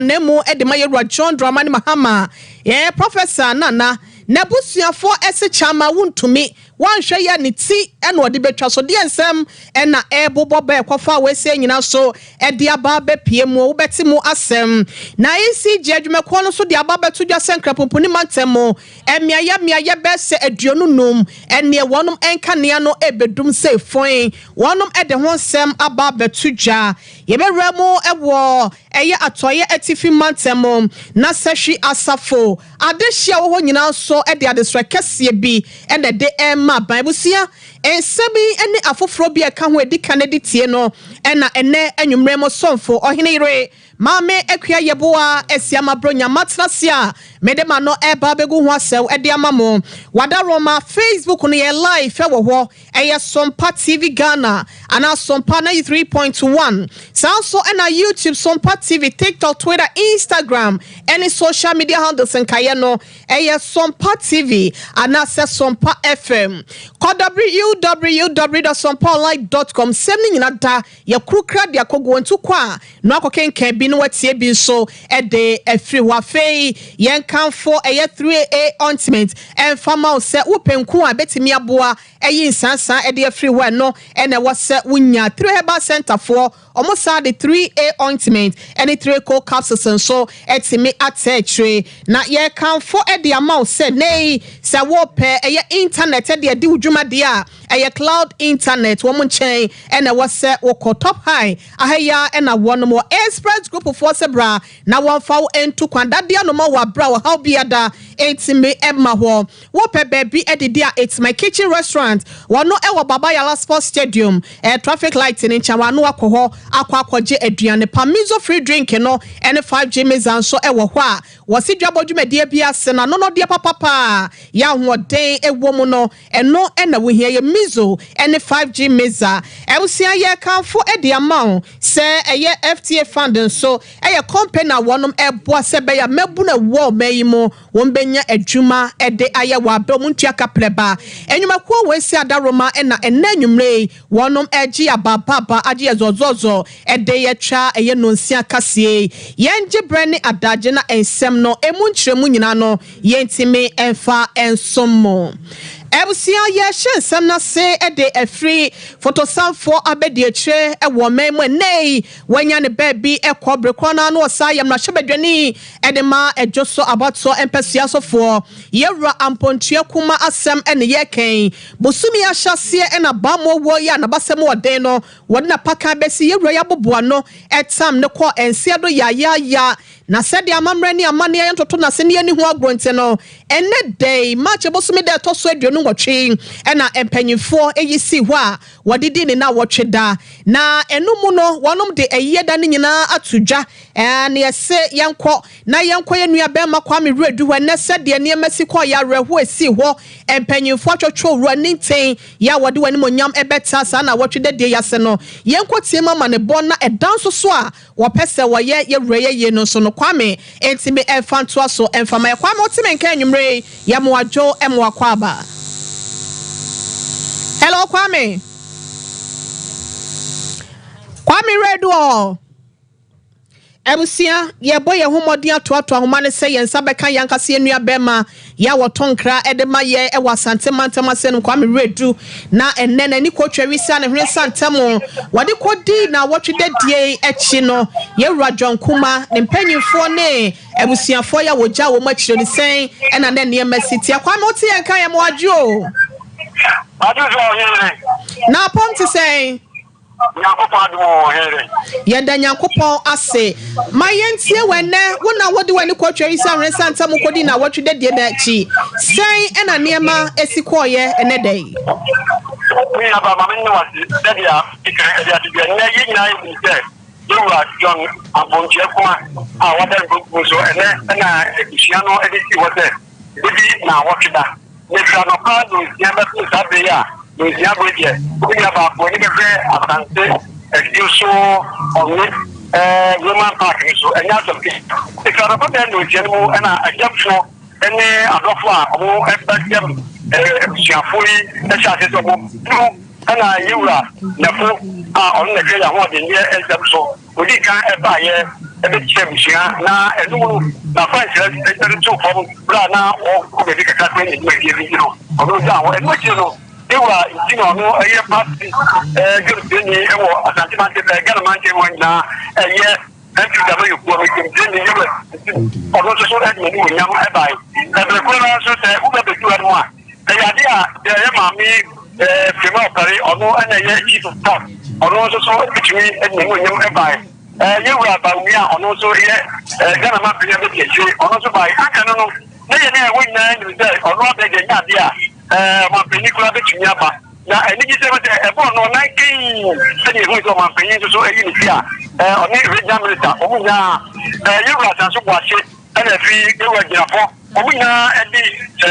nemu edema yewura John Dramani Mahama Professor Nana Nebusiafo ese chama wuntumi wanhwe ya ne ti ena odi betwa so de ensem ena ebobo ba ekwafa wese nyina so ede aba ba pie mu wo beti mu asem na ECG adwumako no so de aba betu dwa senkra pomponi mantemo miaye bese aduonu num ene wonom enkanea no ebedum se foin wonom ede ho nsem aba betu dwa yebewra mu ewo eye atoye atifi mantemo na sehwi asafo adehia wo nyina so ede adesra kese bi ene de Bibusia ensebi ene afoforo bi eka ho edika ne ditie no ena ene anwumre mo somfo ohene ire mame ekua yeboa esiama bronya matrasia medema no eba begu ho asew ede amamo wada roma Facebook no ye live wo ho eye Sompa TV Ghana ana Sompa 93.1 so ena YouTube Sompa TV TikTok Twitter Instagram any social media handles enkaye no eye Sompa TV ana se Sompa FM www.sompaonline.com semni nyina da ye krukra de akogo ntu kwa no akokenkan bi no watie bi so ede afri wa fei yen kanfo eye 3A ointment en fama se wopenku a betimi aboa eye nsansan ede afri wa no ene wose wunya 3 herbal center for almost the 3A ointment any 3 cold capsules so etimi atechre na ye kanfo ede amount se nei se wo pe eye internet ede di udwuma de a eye cloud internet wo munchen ene wose wo top high ahaya ena wono mo express group for sebra na won fa entu kwanda de no ma wa bra wo how biada etimi emma ho wo pe baby edede a it's my kitchen restaurant wono ewo baba yala sports stadium traffic light in chawa no akoho akwaje aduane pamizo free drink no ene 5G mezan so ewo ho a wosi dwabodwumade bia se na no de papa ya hoden ewo mu no eno ena wo hia ye mizo ene 5G meza ewusia ye kanfo ede amount se eye FTA funding so eye company wonom eboa se be ya mebu na wo mayimo won benya adwuma ede aye wa be muntua kapleba enwumako wesi adaroma ena enanwumre wonom egi ababa agi ezozozo ede ye twa eye nonsia kasie yenje brani adaje na ensem no emunkyeremu nyina no yentime enfa ensomo Ebusia ye shensem na se ede afri photosamfo abedi etwe ewo memu nei wanya ne baby ekobre kwana no osayem na hyebedwani ede ma ejoso abatso empesia sofo yewra ampontua kuma asem ene yeken bosumi ahyase ena bamo wo ya na basem oden no wona paka besi yewra ya boboa no etam ne ko ense do ya na sedi amamre ni amane ye ntoto na se ne ani ho agronte no ene day match bosumi de to so aduonu ngotwe ena empanyifo eyisi ho a wodidi ni na wotwe da na enumu no wonom de eyeda ni nyina atudwa na yese yenko na yenko ye nua be makwa me redu ho ne sedi ne masi ko ya reho esi ho empanyifo atwotwo ru aninten ya wode wani monyam ebeta sa na wotwe de yase no yenko tie mama ne bon na edan so a wo pese wo ye reye ye no so no kwame entime enfanto so enfama kwame otime nka anwumre ya moajo emwakwaba. Hello Kwame Redo Ebusia ye boy ye homodi atoato ahoma ne se ye nsa beka yankase enua bema ya wotonkra edema ye e wasante mantama se no Kwame Redu na enene ni kwotwa wisa ne hwe santamo wode kodi na wotwede die echi no ye Radjon Kuma ne mpanyimfo ne ebusiafo ya wogya wo machiro ne sen ena ne ne masiti Kwame oti yanka ye moadwo na ponti sen Yenda Nyankopon ase mayentie wene wona wodi wani kwotwa isa resanta mukodi na wotwede de na chi sei ena niema esikoye ene dai mi aba mama ni wasi dedia ikere dia na yina yinse Yura John abonche kwa wada so ene na ebusiano edisi wote ebi na wotweda ne no ka do yamba sabe ya Lucia Bridge, we have a point of Atlantic, you saw on it, Roman Park, so and that's okay. If you're about them with general and I jump for any other far, who expect them, fully, the chances of and I, you are, the fool are on the great award in here, and so odi kan eba ye ebe chemshia na enu na fancy e to form bra na o ko be ka ka ni me ye bi no ono ja wo enu chi no ewa intino no eye party gbe ni e wo asante man te ga man te won na eye NPW ko mi ke ni yewe ono so so e ni wo nyam e bai e be ko na so se u be be ju anu a e ya dia ye ma mi fema pare ono ana ye chief of staff ono so so bitimi e ni wo nyam e bai yewa ba mi a ono so ye ga na ma pe be ke chi ono so bai aka no no na ye na wo nyina ni se ono be ge nya dia ma pe ni kula bitimi aba na eni gi se be e bo no na kin se ni ho so ma pe ni so e ni fia oni regional minister omunya yewa ta so kwache ana fi yewa girafo omunya edi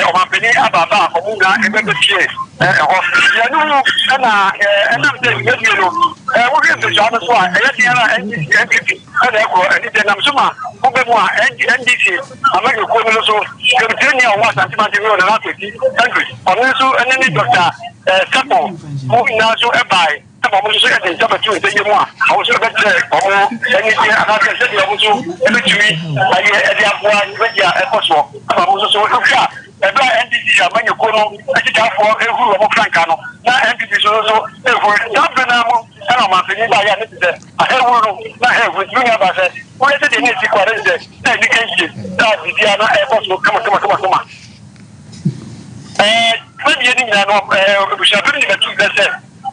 omanpeni ababa omunya ebebe tie ho ya nu ana ana mde yewie no wo ge be so so a ye dia na NDC ana ko eni de nam so ma wo be mu a NDC amagi ko no so ke ni a wa santima de no na peti country onu so eni ni doctor Sapo mo ina so e bai Sapo mo so e de Sapo tu e ye mu a wo so be tire omo eni de aka ke se de mo so e be tumi aye e de aboa e be dia e ko so Sapo mo so so ka e bra NDC amanya ko no e ti ta fo e huru mo franka no na NDC so e huru da be na mo ana ma fe ni ba ya ne ti de a he huru na he huru ni ba se wo le de ni ti kwa de na ni kan ji da bi dia na e ko so kama When you didn't know, we shall bring the two that said,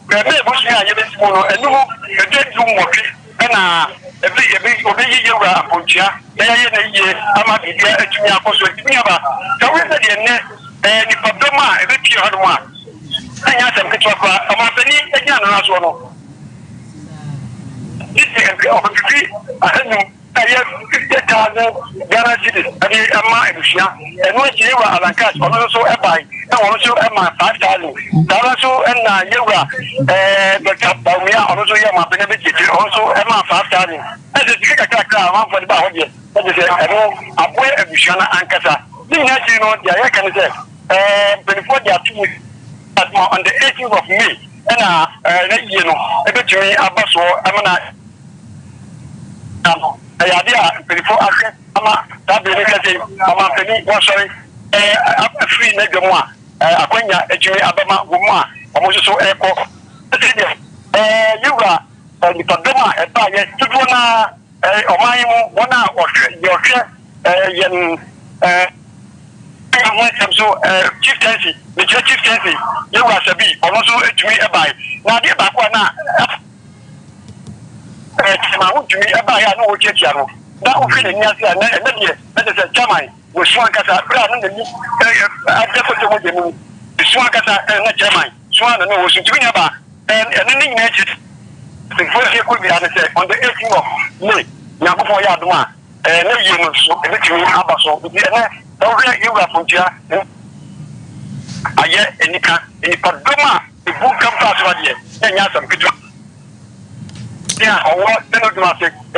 we are very much here, and no, a dead room working, and a big obey you are Poncha, I'm a media, a junior apostle, so we said, and if a doma, a bit you had one. I asked them to talk about the again, as well. This is a free, I don't know. 50,000 Ghana cedis. I mean, Emma Ebusia. And when you were at a cash, also a buy, and also Emma 5,000. Also, and you were Dr. Baumia, also Emma Benedict, also Emma 5,000. As a ticket around for the Bahodia. That is a boy Ebusia and Casa. You know, the can say, before they are 2 weeks on the 18th of May. And you know, a bit to me, Abaso, I'm idea before I that be I'm penny was sorry free Negamwa Aquina Ejimi Abama Guma almost so echo you are the Padoma and Paya Tuduna Omaimo one or your yen so chieftaincy the chieftaincy you are Sabi almost Ejimi Abai now the Bakwana I want to be a buyer, no church. That will feel in Yasia, and that is a German with Swankasa, Brown, and the Swankasa and the German, Swan and was to be about, and any nature. The first year could be on the 18th of May, Yabu Yaduma, and no humans, and the Jimmy Abaso, with the already you are from Jia. I yet any Padoma, the book comes out here, and Yasam could. Yeah, or what? Then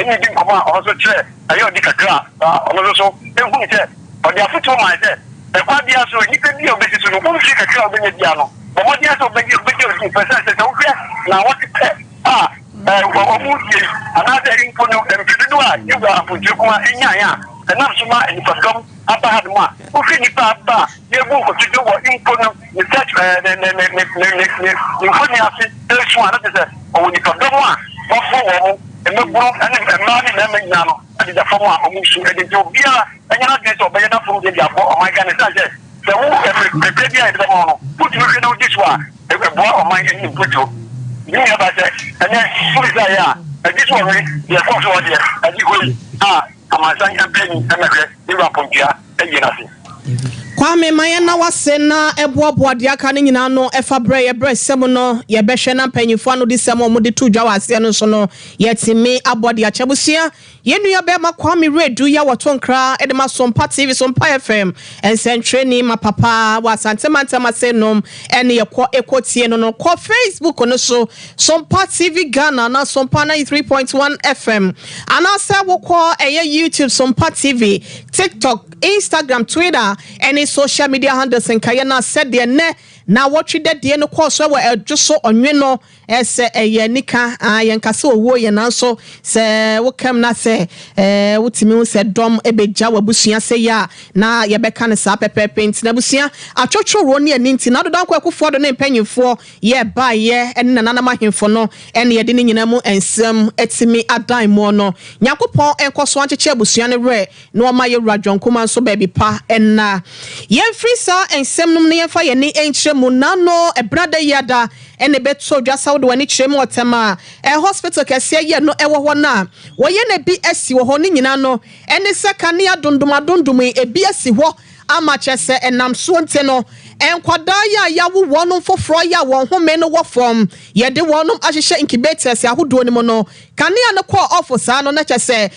anything come out also chair. I don't think a car. Also, then who is it? But they are put on my head. The party also, you can be a basis to go take a car when you're piano. But what you have to make your percent now what is that? Another input and Pidua, you are put you in Yaya, and not so much in Pascom, Abba had one. Who can you pass? You won't to do what input in such there's one that is a when you come one. And no broke and money now. And the former Omusu and the Jobia, and you're not going to obey enough from the Yabo. My God, it's the whole baby at the moment. Put you know this one. If a boy of mine in Puto, you have a say, and then who is there? And this one, the apostle here, and you will, I'm a son campaign, and you are Pontia, and you nothing. Kwame Mayana wase na eboaboa de aka ne nyina no efa bre ye bre sem no ye behwe na mpanyifo no de sem mo de to dwa wase no so no yetimi abode achebusia ye nua be ma Kwame redu ya woto nkra e de ma Sompa TV Sompa FM ensentreni ma papa wasantema se nom ene ye ko ekotie no ko Facebook no so Sompa TV Ghana na Sompa 93.1 FM anasa wo ko eye YouTube Sompa TV TikTok Instagram Twitter any social media handles and kayana said the ne na wɔtwe dɛdeɛ no kɔ so wɔ ɛdwo so ɔnwe no ɛsɛ ɛyɛ nika yɛnkasa owuo yɛ nanso sɛ wokam na sɛ wotimi hu sɛ dɔm ɛbɛgya wabusua sɛ yɛ a na yɛbɛka no saa pɛpɛpɛ nti na busua atwotworo ne ani nti na dodo akɔ akufoɔ do ne mpanyimfoɔ yɛ baayɛ ɛne nananam ahemfo no ɛne yɛde ne nyina mu ensɛm ɛtimi adan mu no nyakopɔn ɛnkɔ so ankyekyɛ busua ne rɛ na ɔma yɛ wradwonkoma nso baabi pa ɛna yɛmfiri saa ensɛm nom ne yɛmfa yɛne ɛnkyerɛ mu nano ɛbrada yɛda ɛne bɛtɔ dwasa wode w'ani kyerɛ mu ɔtɛm a hospital kɛseɛ yɛ no ɛwɔ hɔ no a wɔyɛ na bi asi wɔ hɔ ne nyina no ɛne sɛ kanea dondom ebi asi hɔ ama kyɛ sɛ ɛnam so nte no nkwadaa yɛ a yɛawo wɔnom foforɔ yɛ a wɔn home no wɔ fam yɛde wɔnom ahyehyɛ incubators ahodoɔ no mu no kanea no kɔɔ ɔfo saa no na kyɛ sɛ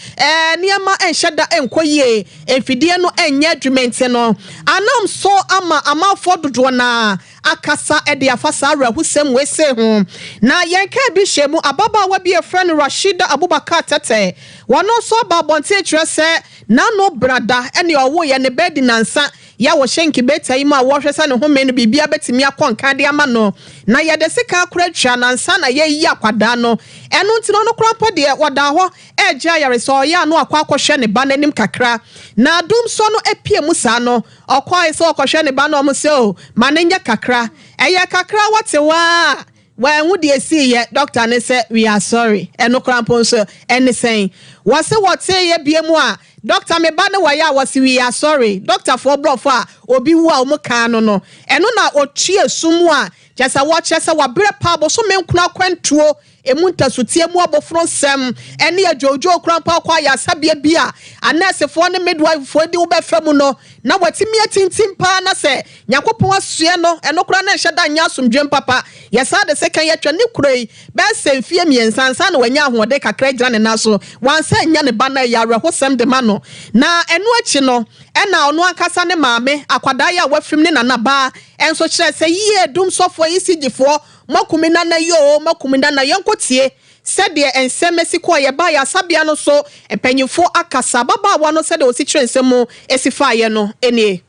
nneɛma ɛnhyɛ da ɛnkɔ yie mfidie no ɛnyɛ adwumɛnte no anam so ama amanfoɔ dodoɔ na akasa ɛde afa saa awurahusɛm wese ho na yɛnka bi hyɛ mu ababaawa bi efrɛ no Rashida Abubakar Tete wɔn nso ba abɔnten kyerɛ sɛ nano brada ɛne ɔwo yɛ ne bɛdi nansa ya wo hyenki beta yi ma wo hwɛ sɛ ne home no bibia betimi akɔnka de ama no na yɛde sika akora twa nansa na yɛ yi akwada no ɛno ntino no kora pɔ de wɔda hɔ ɛgya yare sɛ ɔyɛ ano akɔhwɛ ne ba nanim kakra na dum so no apie mu saa no ɔkɔe sɛ ɔkɔhwɛ ne ba no ɔmo sɛ o ma ne nya kakra ɛyɛ kakra wɔte wa when would you see yet doctor ne say we are sorry and no crampon so anything was it what say ye be moi doctor me ba ne wa ya was we are sorry doctor for brofa obi wu a mo kan no eno na otue sumu a just a watch just a wa bre pa bo so me nkuna kwantuo emunta sotie mu abofro sem ene adwojo krampa kwa ya sabia bia anesefo ne midwife fo di wo be fra mu no na watimi atintim pa na se nyakopon asue no eno kra na hyeda nya asomdwem papa yesa de second yetwa ne kuroi be semfie miensansa na wanya ahode kakra gira ne naso wansa nya ne ba na ya rehosem de ma no na eno achi no ena ono akasa ne maame akwada ya wafrim ne nanaba enso kire se yie dum sofo yisigifo makumina na yo makumina na yankotie sɛdeɛ ensɛmesi kɔ yɛ ba ya sabia no so empanyimfo akasa baba wa no sɛdeɛ osi kyerɛ nsɛm esifa yɛ no enie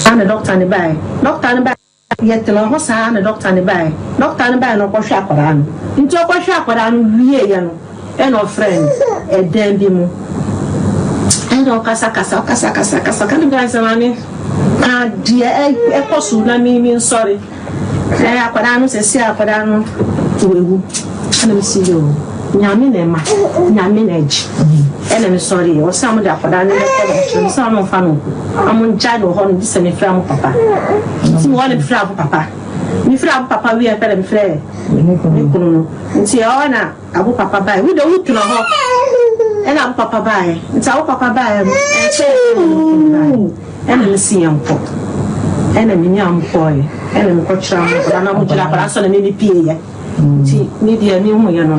ana doctor ne bai yet no ho saa na doctor ne bai no kɔhwɛ akɔra no nti ɔkɔhwɛ akɔra no wie yɛ no ɛna friend ɛdan bi mu ɛna ɔkasa kan bi asɛmane deɛ ɛkɔso na mi nsɔre akɔra no sɛ si akɔra no wewu ana mi si yo nyame na ma nyame na agyi ɛna mi sɔre yɛ ɔsɛ mo de akɔra no ɛkɔ no sɛ mo fa no amo gya no hɔ no bi sɛ me fra mo papa ti mo ne fra mo papa mi fra abu papa wi pere mi fra mi kunu nti ona abu papa bai wi do wutu na ho ena abu papa bai nti abu papa bai ena mi si yampo ena mi nyampo ena mi kochira mo na mo jira para so na mi pie ya nti ni dia mi hu ye no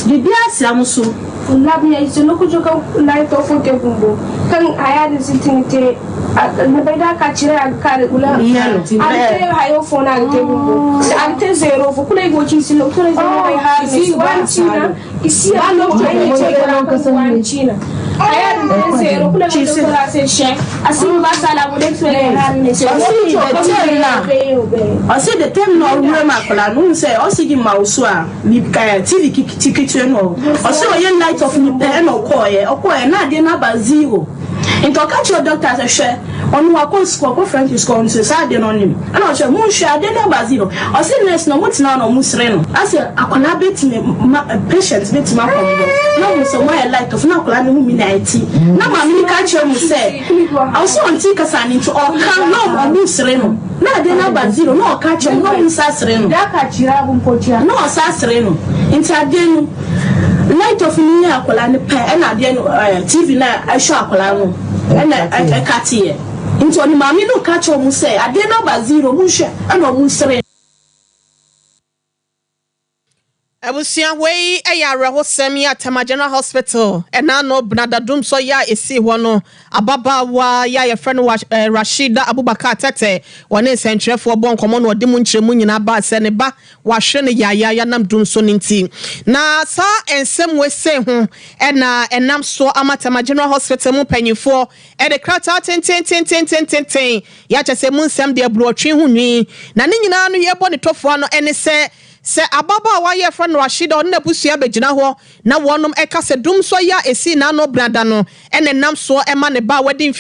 bibia asiam so labi ya iso no kujoka light of the gumbo kan aya de sitinite na beda ka chire akare ula ante hayo phone ante gumbo ante zero fo kule go chi silo kule zero bai ha si one china isi alo ai che ko one china aya de zero kule go to la se she asi ba sala mo de tele ha ne se asi de tem no wure makola no se osi gi mauso a ni ka tv tikiti no osi oye light of ni pe no okoye na de na ba zero into catch your doctor say share onu akonsiko ko friend is going to say de no nim ana o say mu share de na ba zero osi nurse no mutina no musre no ase akona betime patient betime akomo no mu so my light of na akola ni hu mi na eti na ma mi catch you mu say osi onti kasa ni to o kan no mo musre no na de na ba zero no catch you no musasre no da ka chira bu mpotia no sasre no inti ade no light of ni akola ni pe na de no tv na ahwo akola no na akatie nti oni mami no catch o mu say ade na ba zero mu hwe na mu sere Ebusia wei eyare hosem ya Tema General Hospital ena no bnadadum so ya esi ho no ababawa ya ye friend wa Rashida Abubakar Tete woni sentrefo bon komo no odi mu nkyeremu nyina ba se ne ba wa hwe ne ya nam dum so ninti na sa ensem we se ho ena enam so Tema General Hospital mu panyifo e de krata ten ya chese mu nsem de abruotwe ho nwi na ne nyina no ye bo ne tofo no ene se ababa wa ye friend Rashida on nebusua begina ho na wonom eka se dum so ya esi na no brada no ene nam so ema ne ba wedding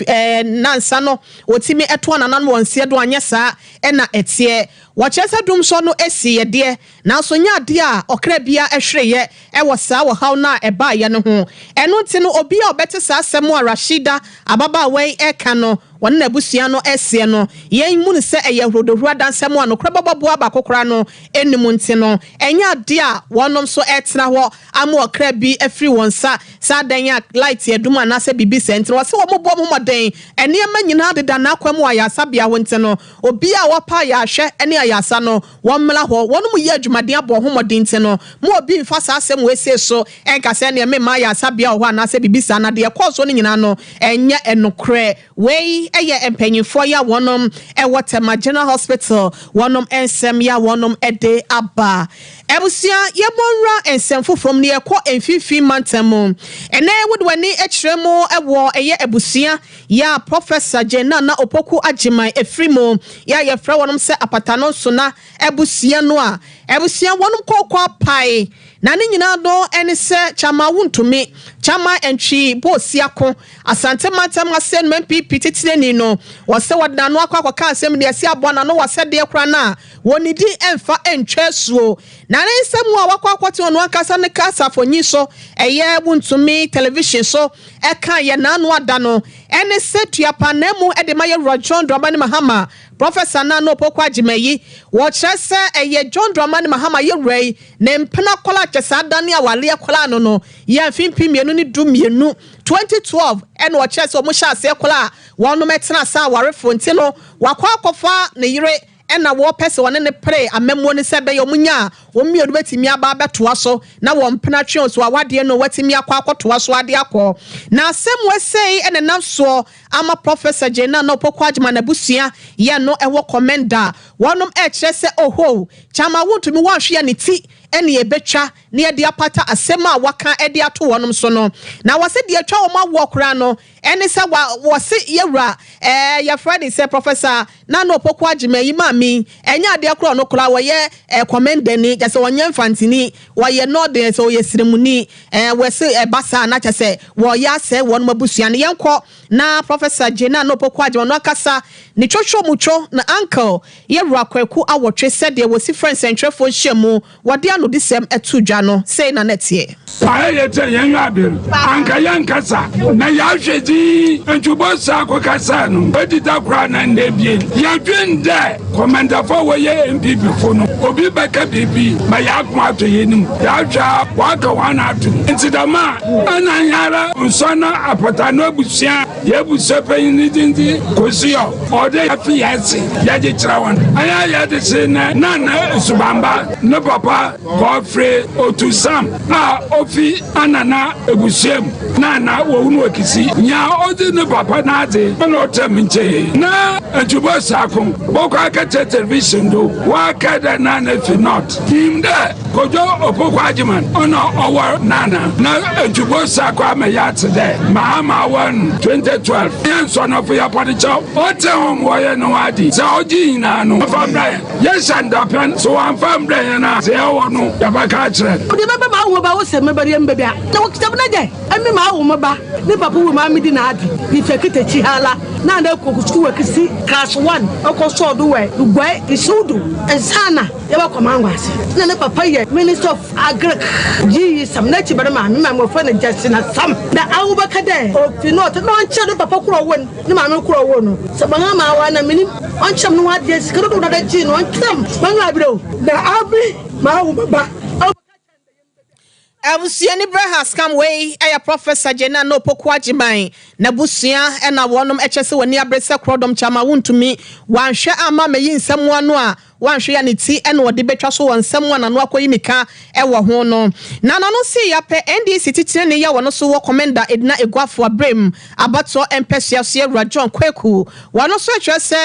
nansa no otimi eto na nan wonse do anya sa ena etie wachese dum so no esi ye de na so nya de a okra bia ehwereye e wo sa wo haw na e ba ye no ho eno ti no obi a obete sa asem a Rashida ababa we eka no won na busua no esie no yen mu ne se eye hrodohura dansem a no krababo abakokora no enim nti no enya de a wonom so etena ho amu okra bi afri wonsa sa dan ya light eduma na se bibi sentre wo se wo mobo momoden ene ma nyina de da na kwam wa ya sabia ho nti no obi a wapa ya hwe ene ayasa no wonmla ho wonum ye adwumaden abo homodin nti no mo obi mfa sa asem we se so enka se ne me ma ya sabia ho na se bibi sa na de koso ne nyina no enye enokre we eye empanyifo ya wonom e Tema General Hospital wonom ensem ya wonom ede aba ebusia ye monra ensem fofom ne ekọ enfifi mantemu ene wodwani ekremo ewo eye ebusia ya Professor Jena na opoku agiman efrimo ya ye fra wonom se apatano so na ebusia no a ebusia wonom kokwa pai na ne nyina do ene se chama wuntumi chama entwi bosiako asante matam asen MPP titireni no wose wadna no akwa asem de ase abona no wose de kra na wonidi emfa entwesuo na ne nsemu a wakwakwati ono akasa ne kasa fonyi so eye wuntumi television so eka ye na no ada no ene se tuapa na mu ede maye John Dramani Mahama Professor Nano Pokwa Jimeyi wochese eye John Dramani Mahama ye rei ne mpena kola chesa dani awale kola no ye mfimpi mienu ni du mienu 2012 en wochese omusha ase kola wonu metena sa warefo ntino wakwa akofa ne yire ena wo pese wone ne pray amemmo ne sebe yo munya wo miedu betimi aba betoa so na wo mpena twen so awade no watimi akwa akotoa so ade akọ na asem wesei ene namso ama Professor Jena no pokwagjima na busua ye no ewo commenda wonom ekyerese oho chama wontumi wanhwe ne ti ene ebetwa ne ye de apata asem a waka ede ato wonom so no na wase de atwa wo ma wo kra no ene se wase yewura ya Friday say Professor Nano pokwagjima yi mami enya de akra no kra wo ye commenda ni jase wonye mfantini wo ye no de so ye siremuni wese basa na chese wo ya se wonum abusua ne yenko na Professor Jena no pokwagjima no akasa ni twotwo mucho na uncle yewura kwaku awotwe sede wo si friends entrefo hyemu wode ano disem etudwa no sei na netie aye te yen abel anka yankasa na ya hwedi entubosa akokasa no edita kra na ndebie ya dwende commander for we MPP fo no obi beka bibi ma ya kwa ato yenim ya twa waka wana ato intidama ana yara nsona apata no abusia ye busepe ni dindi kosio ode afi yasi ya je trawan aya ya de se na subamba no papa Godfrey Otusam na ofi anana ebusiem na wo unu okisi nya ode no papa na ade no teminche na antubo sakon boko aka television do wa kada na fi not him there kojo opokwajiman ono owo nana na antubo sakon amaya today mahama 2012 yanso no for your party job ote hom wo no adi se oji na no famra yes and pen so am famra na se wo no yabaka kire odi baba ma wo ba wo se mebari mbebia na wo kitab na je emi ma wo mba ni papa wo ma midi na adi ni fekete chi hala na na kokusku wakisi class 1 okoso do we ugbai isudu ensana yaba komangwase na ne papa ye minister of agric ji sam na chi barama mi ma mo fa na jasina sam na awubaka de ofi not no nche do papa kuro won ni ma me kuro won no se banga ma wa na minim onchem no wade sikaro do da ji no onchem banga bro na abi ma wo baba Ebusia ni brehas come way aya Professor Jena no pokwajiman na busia ena wonom echese woni abrese krodom chama wuntumi wanhwe ama meyi nsem wano a wan hwe ya ne ti e na ode betwa so won nsam wan no akoyi nika e wo ho no na no si ya pe NDC titire ne ya wono so wo commander Edna Eguafo Abrem abato empesa so Ewura John Kwaku wono so atwa se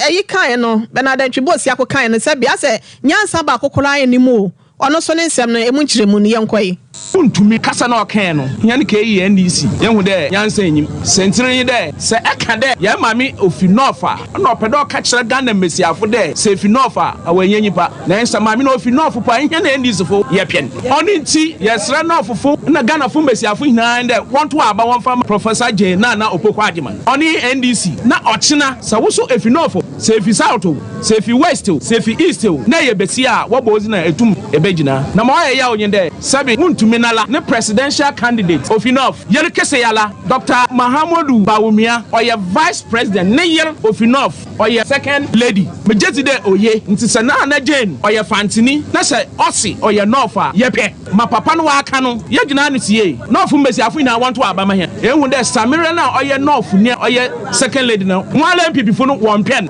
yi kan no Benard Twibosi akokan no se bia se nyansa ba akokora animu ono so ne nsem no emu nkyeremu ne yenkoi untumi kasa na okan no yan ka yi NDC yehu de nyansa enyim sentire yi de se eka de ya mami ofi nofa na opedo ka kire Ghana mesiafo de se fi nofa awanyi nyipa na nsa mami na ofi nofa pa ihe na NDC fo ye pien oni nti yesra na ofofo na Ghana fo mesiafo hina de wonto aba won fa Professor J na opokwa agema oni NDC na ochina sa woso efi nofa se efi south se efi west se efi east na ye besi a wo bozi na etum ebegina na ma ya onye de sabi Tuminala ne presidential candidate of enough yele kese yala Dr. Mahamudu Bawumia oye vice president ne yele of enough oye second lady mejeti de oye nti se na Jane oye fantini na se osi oye nofa yepe ma papa no aka no ye gina no tie nofu mbesi afu ina want to abama here ehu de Samira na oye nofu ne oye second lady na nwala MPP fo no won pen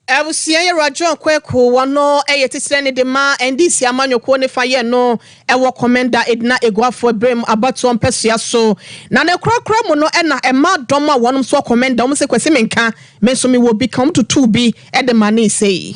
Ebusia Ewura John Kwaku wono titire ne de ma NDC amanyoko ne faye no ewo commander Edna Eguafo Abrem abato mpesua so na ne krokro mu no na ema dom a wonom so commander om se kwese menka menso me wo bi come to 2B e de mani say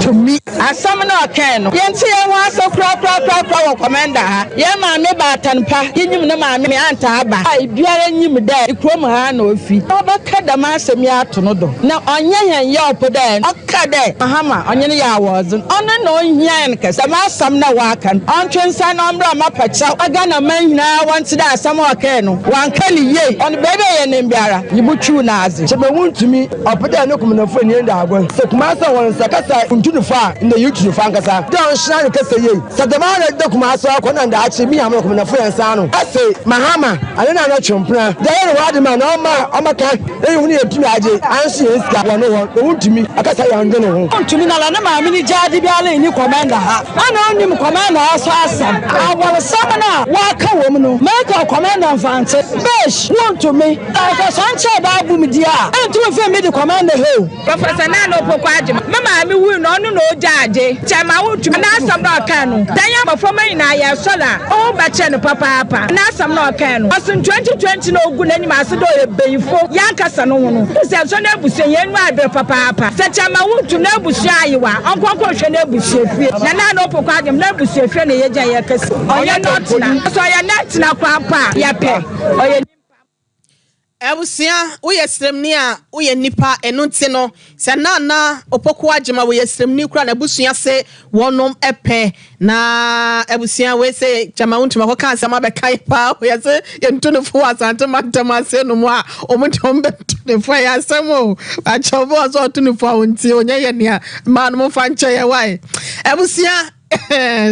to me asam na okan no yenti ye wa so kro wo commander ha ye ma me ba tanpa yenyim ne ma me anta aba ai biara nyim da ikrom ha na ofi obaka da ma asem ya to no do na onye hen ye opoda okade mahama onye ne ya wozun ono na ohia en kasa ma asam na wa kan ontwensa na ombra ma pacha aga na man hina want da asam okan no wan kali ye on bebe ye ne biara yibuchu na azi se be wuntumi opoda ne kumnafo ne nda agon se kuma sa won sakasa untunu fa inda yutu fa nkasa don shina kasa ye sadama na da kuma so akona nda achi mi amro kumnafo yansa no ase mahama ale na na chompra da ye wadi ma na oma kan ehun ne etumi aje anso yeska wono won wuntumi akasa ya ndene ho ontumi na la na ma mi ni jadi bi ala ni commander ha ana onim commander aso asam awol samana wa ka wom no make commander fante besh wontumi aka sanche ba bu mi dia entumi fe mi di commander ho Professor Nana opokwa agema mama mi wu no no ojaje chama wotumi na asam na okan no dan ya mafoma ina ya sola o ba che no papa na asam na okan no asun 2020 na ogu na nyima aso do ebeyifo ya nkasa no no se so na abusen ye nwa adre papa se chama wotumi na abusu ayiwa onkokwo hwe na abusu efie na Nana opokwa agema na abusu efie na ye gyan ye kase oye not na so oye net na kwa pa ya pe oye Ebusia uye sremni a uye nipa enunti no se Nana opoku agema we sremni kura na ebusia se wonom epe na ebusia we se jama untuma ko kan sama be kai pa we se ye ntunu fo asante matama se no mo a omutom be ntunu fo ya samo a chobo so ntunu fo onti onye ye ne ma no fa nche ye wai ebusia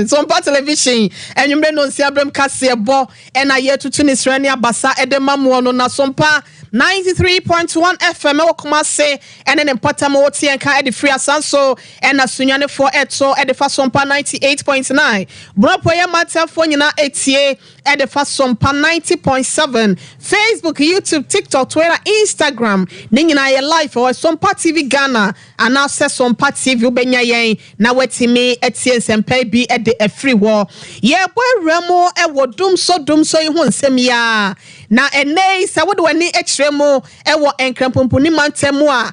Sompa television enyumre no nsi abrem kase ebo ena ye tutu ni srani abasa edemamu no na Sompa 93.1 FM wokoma se ene ne mpatama woti enka edi free asanso ena sunyane for eto edi fa Sompa 98.9 bropo ye matafo nyina etie edi fa Sompa 90.7 Facebook, YouTube, TikTok, Twitter, Instagram nyina ye live or Sompa TV Ghana and now se Sompa TV ubenya yen na wetimi etie sempa bi edi a free war ye boy remo e wodum so ihu nsem ya na enei sa wodo ani echiremo e wo enkrampompo ni mantemu a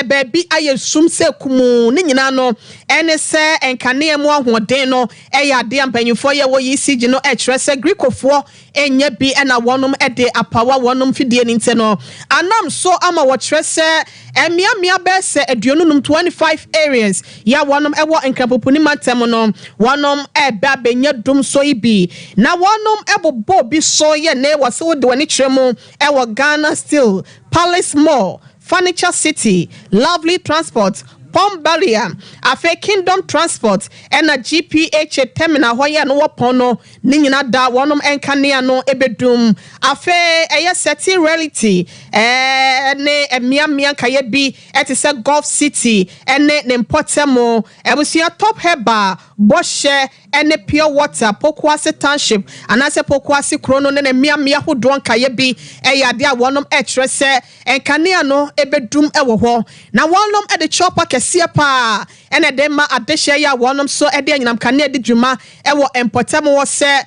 baby ayesum se kumu ni nyina no ene se enkane emu ahoden no e ya de ampanyufo ye wo yisigi no echire se grikofo enye bi na wonum e de apawa wonum fidie ni nte no anam so ama wo chire se emia be se aduonum 25 areas ya wonum e wo enkrampompo ni mantemu no wonum e ba benya dum so ibi na wonum e bobo bi so ye ne wase wo de wani chiremo e wo Ghana Still Palace Mall Furniture City, Lovely Transport, Palm Barrier, Afe Kingdom Transport, and a GPH terminal where no wapono, Nina da wanum enkania no ebedum, Afe a seti reality, ne a mia kayebi, at a Gulf City, and ne Portemo, Ebusia Top Heba, Boshe ene pure water Pokwase township anase Pokwase krono ne mia hodo nkaye bi eyade a wonom etre se enkane no ebedum ewo ho na wonom e de chopper kese pa ene de ma adehye ya wonom so e de anyinam kane de dwuma ewo empotem wo se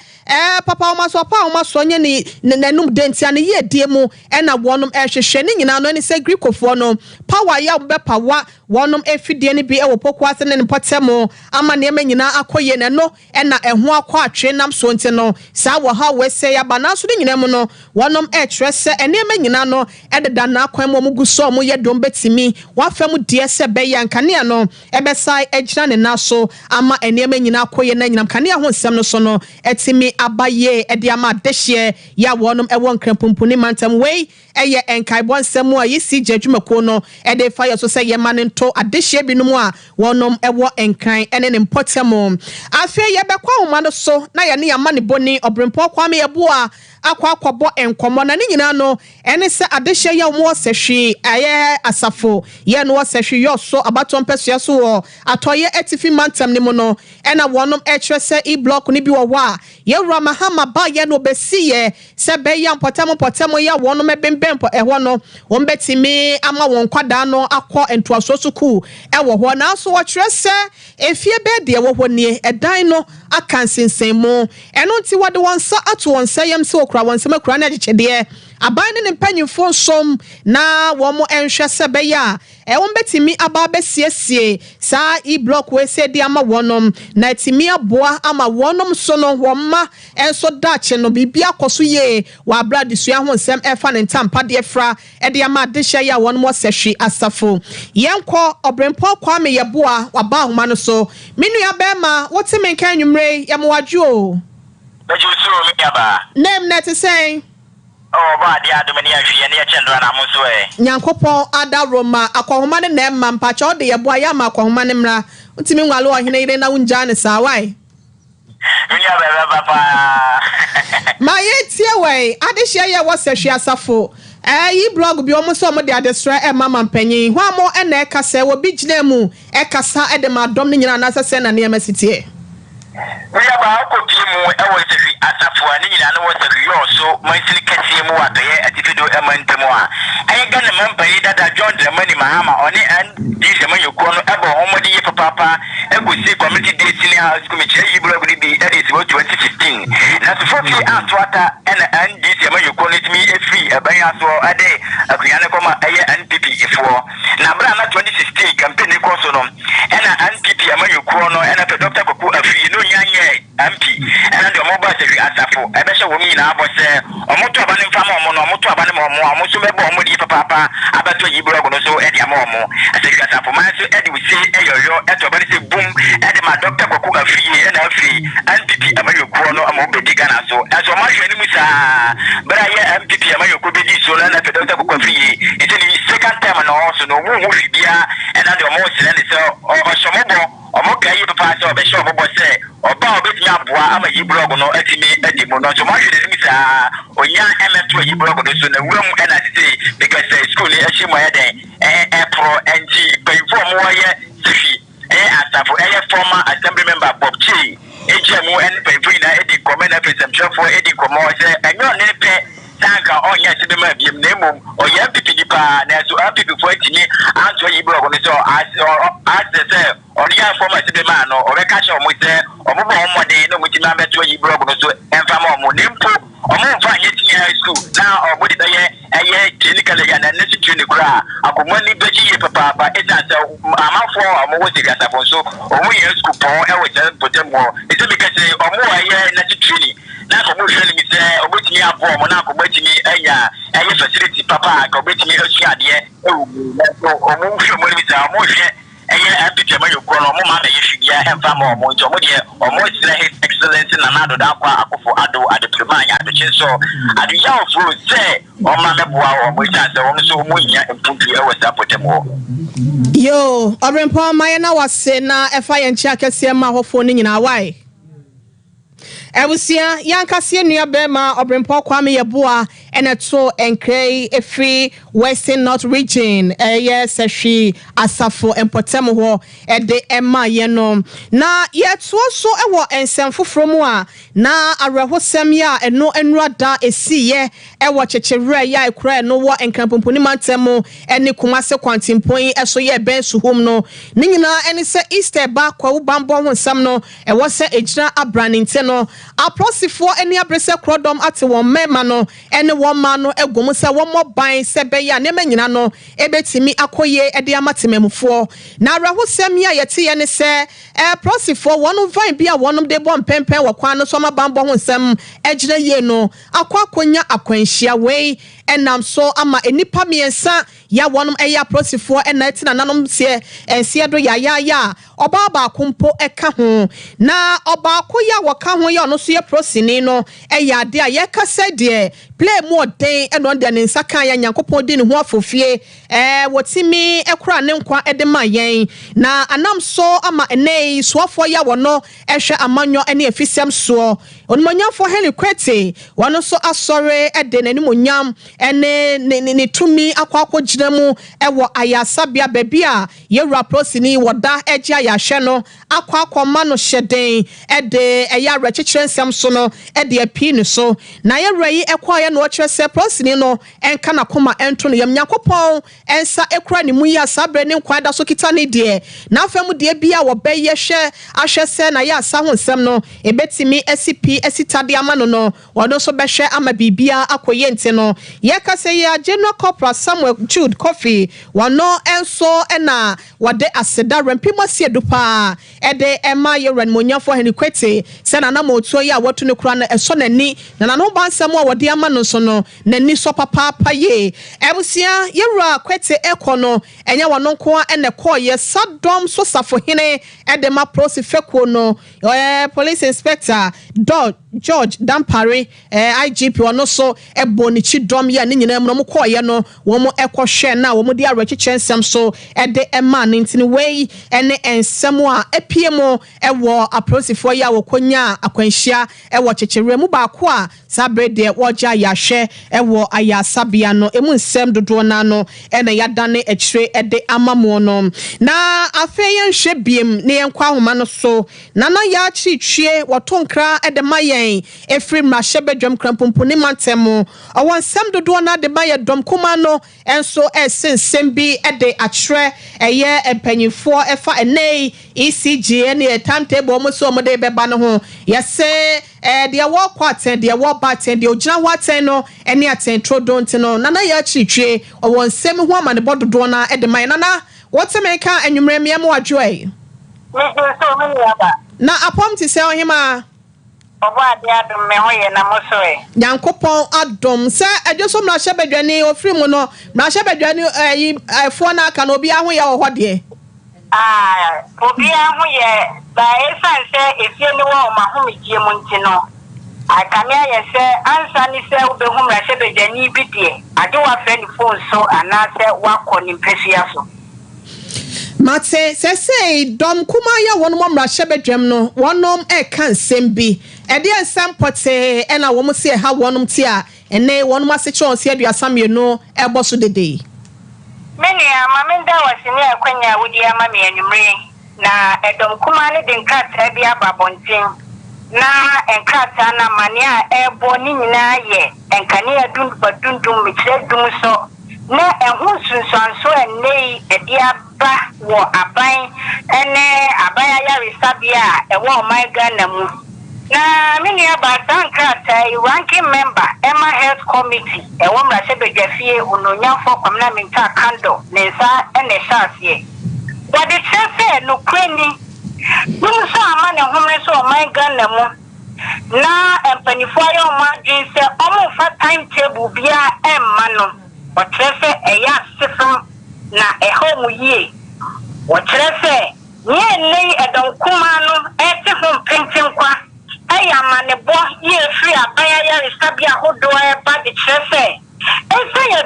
papa oma so nye ni nanum dentia ne ye die mu ena wonom ehwehwe ni nyina no ni se grikofo no power ya be power wonom efidie ni bi ewo Pokwase ne empotem ama ne nyina akoye ne no ena eho akwa atwe nam so nti no sa wo ha we se ya bana so nyina mu no wonom ehwere se enema nyina no ededa na akwan mu guso mu ye dom betimi wafam die se be ya nkane no ebesai egira ne na so ama enema nyina akoye na nyinam kane ho nsem no so no etimi abaye ede ama dehye ya wonom ewo nkrampumpuni mantam wei eye enkaibon nsem a yisi jadwumako no ede fire so se ye manento adehye binom a wonom ewo enkan ene ne mpotem afi ye bekwa homa no so na ye ne yamane boni obrempo kwame yeboa akwa enkomo na ne nyina no ene se adehye ya mo sehwe aye asafo ye no sehwe yo so abaton pesua so wo atoye etifi mantam ne mu no ena wonom ehwe se e block ni bi wo wa ye wura mahama ba ye no besiye se be ya mpotem ya wonom ebembempo eho no won betimi ama won kwada no akọ entoaso suku ewo ho na so wo kire se efie be de wo ho nie edan no akansensen mu eno nti wode wonsa ato wonsa yam se okra wonsa makura na gichede aban ne mpanyimfo nsom na wo mo enhwe se be ya won betimi aba besiesie sa e block we se di ama wonom na timi aboa ama wonom so no womma enso dache no bibia koso ye wa brad sua ho nsem efa ne ntampa de fra e de ama adehye ya wonom sehwe asafo yenko obrempo kwame yeboa waba homa no so minu ya bema wote menka nwumre ya mwadwo bejusu mi aba name net say oh ba dia do mani ahwie ne chendra na muso nyankopon ada roma akwahoma ne na emma mpacha ode yeboa ya ma akwahoma ne mra ntimi nwale ohene ire na unja ne sa wai nya bebe papa ma yetie wei adehye ye wo sehwe asafo yi blog bi omo so mo de adesra e mama mpanyin ho amo e na ekasa wo bi gina mu ekasa e de ma dom ne nyina na sese na ne emasitie we aba ko bi mu e wo sehwe asafo ani nyina no wo sehwe yo so mansili kase mu adoye atifido e mantemu a ayi gana mampanyi dada John de mani mahama oni an di de man yoko no ebo homodi ye papa egusi committee day senior house committee yi blog ni bi edit 2015 na so fofi atwata ena an di de man yoko no timi efri ebanya so ade akuyane koma aye NPP ifo na bra na 2016 campaign ko so no ena NPP man yoko no ena pe Dr. Koku afi no nyanye MP ena de omoba se asafo ebe se wo mi na abose omoto abane mfama omo no omoto abane mo omo so mebo omo di papa abato yi blog no so edi ama omo ase asafo man so edi we say eyoyo eto bane se boom edi ma Dr. Koku afi ena afi NPP amayoko no amo bedi Ghana so aso ma hwe ni musa bra ye MPP amayoko bedi so na pe Dr. Koku afi ite ni second time no so no wo wo bia ena de omo se ne so o somobo omo kai papa so be sure bobo se oba obetimi aboa ama yi blog no atimi edi mu no so ma hwe ni musa onya emeto yi blog no so na wuram ena tete because school ni achi mo ye den pro NG pay for mo ye tifi asafo former assembly member Bob Chi ejemu en pay na edi comment na presentation for edi komo se enyo ne pe tanka onya se be ma biem na emom oya pipi pa na so pipi for tini anto yi blog no so as se oria former se be ma no o be ka che omo se omo bo omo de no muti na beto yi blog no so emfa ma omo nempo omo mfa nye tinya school na obo de eye clinical ya na necessary ne kura akomwa ni beji ye papa etanse amafo omo wo se gasa fo so omo ye school pon e wo se potemo ese bi kase omo aye necessary na ko mo hwe ni se obo timi abo omo na ko betimi anya eye facility papa ko betimi asu ade omo hwe mo ni se omo hwe eye MPP amayoko no mo ma na ye hwibia emfa ma omo nti omo de omo sira his excellence na na do da kwa akofo ado adeplemanya adoche so adu ya ofuru se omo meboa omo chance omo so omo nya empuntu e wasa potemo yo obrempo maye na wase na efa ye nchi akese ma hofo ni nyina wai Ebusia yankase nua bema obrempo kwame yeboa eneto enkrai efri Western North region yes ehwi asafo empotem ho ede ema ye no na yeto so ewo ensem foforo mu a na arehosem ya eno enrada esiye ewo chechewre ya ekura no wo enkrampoponi mantemu ene kumase kwantimpon eso ye ben suhom no ni nyina ene se Easter ba kwa ubambo ho nsam no ewo se ejira abraninte no aprosifo ene abrese krodom ate won mema no ene won ma no egom se won moban se be ya ne manyina no ebetimi akoye ede amatememfo na arahosem ya yete ye ne se aprosifo won van bia wonum de bom pempen wakwan no so mabambo ho nsam ejira ye no akwakonya akwanhia wei enam so ama enipa miensa ya wonum eya prosifo enatina nanom se ense do ya oba ba kompo eka ho na oba akoya waka ho ya no so ye prosini no eya de a ye kasa de play more den eno de ne nsaka ya nyankopon de ne ho afofie wotimi ekura ne nkwa ede ma yen na anam so ama enei soafo ya wono ehwe amanyo ene efisem so onmonyafo helikwete wono so asore ede nanimonyam ene ne tumi akwa ginamu ewo ayasabia bebia yewra prosini woda eje ayahwe no akwa ma no hyeden ede eya rechechirensem so no ede apinu so na yewra yi ekwa ye no kyerese prosini no enka na koma ento no yam nyakopon ensa ekura ni mu ya sabre ne nkwa da so kita ne de na afemu de bia wo beye hwe ahwese na ya asa ho nsem no ebetimi SCP esitade amano no wodo so behwe ama bibia akoye nte no ye kase ya General Corporal Samuel Jude Coffee wano enso ena wade aseda rempimo sie dupa ede ema ye renmonyafo henikwete se na na motuo ya watu ne kura na eso nani na no bansam a wade amano so no nani so papa ye ebusia yewra kwete ekono enya wano nko ene koye sadom so safo hene ede ma prosifeko no police inspector George Dampare IGP wano so ebonichi dom ya ni nyina mu koye no wo mo ekohwe na wo mo di arechechensem so ede ema nintini wei ene ensem a epiemo ewo aprosifo ya wo konya akwanhia ewo chechewre mu ba ko a sabrede woja yahwe ewo ayasabia no emu nsem dodo na no ene yadane echire ede amamo no na afeyen hwebiem ne yenkwa homa no so na na ya chichie wotonkra ede mayen efri mrashebedwam krampomponi mantemu awon nsem dodo na de maye dom kuma no enso esensem bi ede achre eye empanyifo efa enei ECG ene timetable mo so mo de beba no ho yese de wo kwaten de wo baten de ogina waten no ene aten trodont no nana ya chichie awon nsem ho amane bododo na ede maye nana wotemeka enwumre miam wadwoe na apom ti se ohima obo ade adom me ho ye na mosoe Nyankopon adom se adwoso mra hye badwane ofri mu no mra hye badwane fo na aka no obi aho ye wo de obi aho ye ba esan se efie ni wo ma ho megie mu ntino akamia ye se ansa ni se obehum mra hye badwane bi de ade wa friend phone so anase wakọ ni mpefia so Mate se dom kuma ya wonom mra hye badwam no wonom kan sembi ede ensam pote ena wo mo se ha wonom ti a ene wonom aseche on se aduasam ye no eboso dede meni amamenda wasini akwanya wudi amami anumre na edom kuma ne de nkata bia babontin na enkata na mania ebo ni nyina ye enkane adun badundum mikire dum so na ehun sunsanso enei edia ba wo aban ene abaya ya resabia ewo my Ghana mu na mini abasankata ranking member Emma Health Committee ewo mrase bedwafie ononyafo kwamna minta kando nensa ene shasie but the chese no kweni dum so ama ne homre so my Ghana mu na empanifo ayo ma dwinse omo fa timetable bia emma no otrese eya sifum na ehomu yie otrese nye nei edon kuma no ete hom pentin kwa eya manebo ye free abaya ya resabia hodo e ba de trese ese ya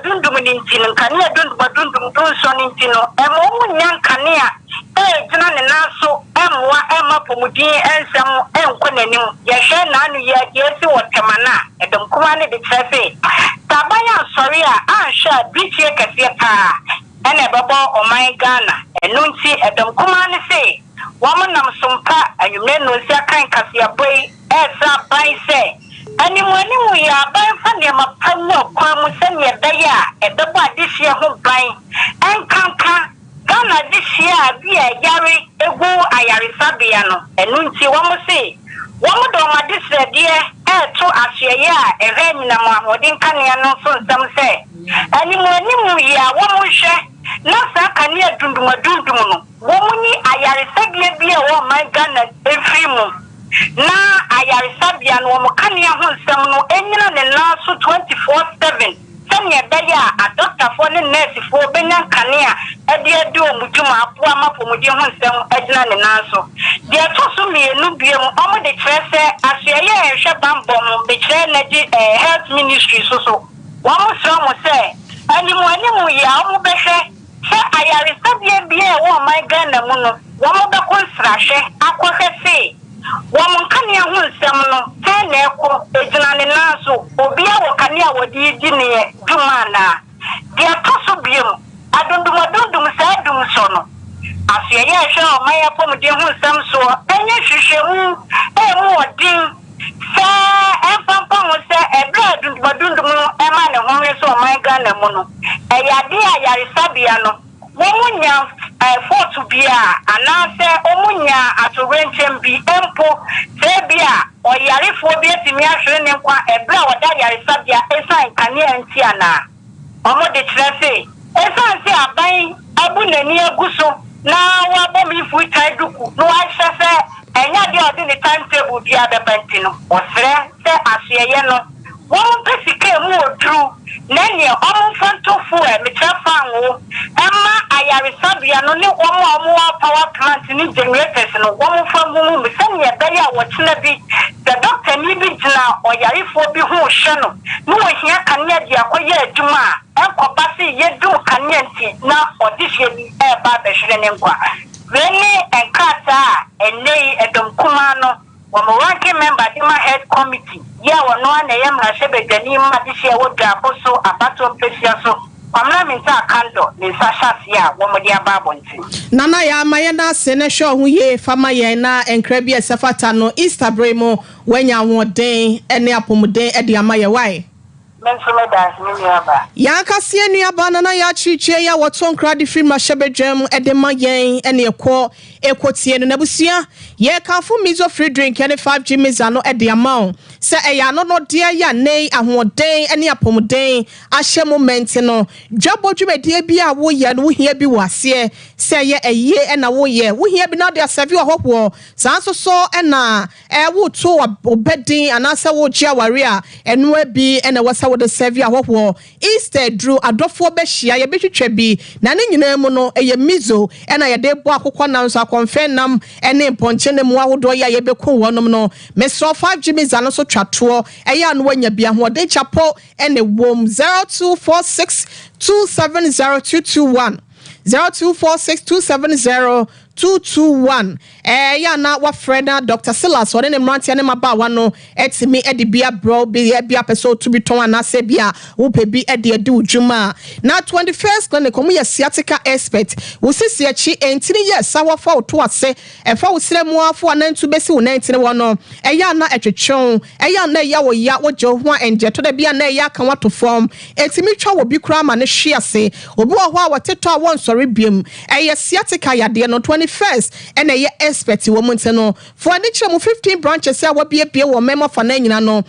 dundum ni ntino kan ya dundum so ni ntino e mo nyan kanea e jina ne naso emwa ema pomudin ensam enko nanim ye hwe na anu ye esi wotemana edom kuma ne de trefe tabaya sorry a sha bitie kase pa ene bebo oman Ghana enunti edom kuma ne se womanam sompa anyume no sia kan kase aboy esa ban se animu ya ban fa ne mapanyo kwa mu se ne daya edebo adihie ho ban enkanka Ghana this year be a yari egu ayarisabia no enunti womo se womo do ma this dear to asye a ehwe na mohodin kanea no so nsam se animu ya womo hwe na sa kanea dundum no womo ni ayarisabia bi e wo man Ghana efrimu na ayarisabia no womo kanea ho nsam no enyina ne na so 24/7 Sanya daya a doctor for the nurse for Benyan Kania, a dear do Mujuma, Puama for Mujim himself, Edna and Naso. They are tossing me a nubium, all the treasure, as a Shabam bomb, betray a health ministry so. One more song will say, and you want ya, Beshe, say I are be a my Ghana Muno, one of the construction, I say. Woman kania hu nsem no te na ekọ ejina ne nanso obi a wo kania wodi gine dumana dia toso biem adundum sa dum so no afia ye hwe o maya pom de hu nsem so enye hwehwemu mu odin sa empampa ho se ebra dundum e ma ne ho so man Ghana mu no e yade a yare sabia no womunya to be anase omunya atorenchem bi empo se bia oyarefo bi etimi ahwere ne kwa ebra oda yare sabia esan kane anti ana omo de trefe esan se aban abunani aguso na wabo mi fu tai duku no ahyefe enya de odi ni timetable bi abebenti no osre se aseye no won pesike mu odru nene omonfanto fu e metrafa anwo emma ayaresabia no ne omo power plant ni generators no omonfa mu me sene bele a wochina bi the doctor ni bi gina oyarefo bi hu hwe no ohia kanea dia koye adwuma enkopa se yedum kanea nti na odihye bi e ba behwere ne nkwa wene enkata enei edom kuma no Wamuwake member Dima Head Committee. Yeah, wanoa na yemra shebe gani madisi ya woda boso abato mpesiya so. Wamna minta kando ni sashasi ya wamudia babonti. Nana ya mayena senesho huye fama ya na enkrebi ya sefata no Easter bremo wenya wodeng ene apomudeng edi ya maye wae. Ya kasiye ni abana na ya chiche ya waton kradi film mashebe jem edema yen ene ekwo tie no nabusia ye kanfo mizo free drink ene 5G mizano ede amount se eya no de ya nei ahoden ene apomden ahye moment no dwabo dwumedie bi a wo ye no wo hia bi wase se ye eye ena wo hia bi na de serve ohwo sanso so ena wo to obedin anase wo gia ware a eno abi ena wasa wo de serve ahwo Easter drew adofo be hia ye betwetwa bi na ne nyina mu no eye mizo ena ye de bo akokọ na nso konfenam ene ponche ne mu awodo ya ye bekon wonom no meso 5G mizano so twato eya no wanya bia ho de chapo ene wom 0246270221 0246270221 ya na wa freda Dr. Silas wode ne mrantia ne mabawa no etimi edi bia bro bia episode to be ton anase bia wo pe bi edi edi udwuma na 21st clinic omo ye sciatica expert wo sisi achi entini ye sawa fa to ase efa wo sremu afo anantu besi wo nantini wo no ya na etwetwon ya na ya wo jo ho enje to da bia na ya kan wato form etimi twa wo bi kura ma ne hwe ase obi wo ho a woteto a won sori biem ye sciatica yade no 21st ene ye expert wo monte no for ani kire mu 15 branches a wabie wo memo fa na nyina no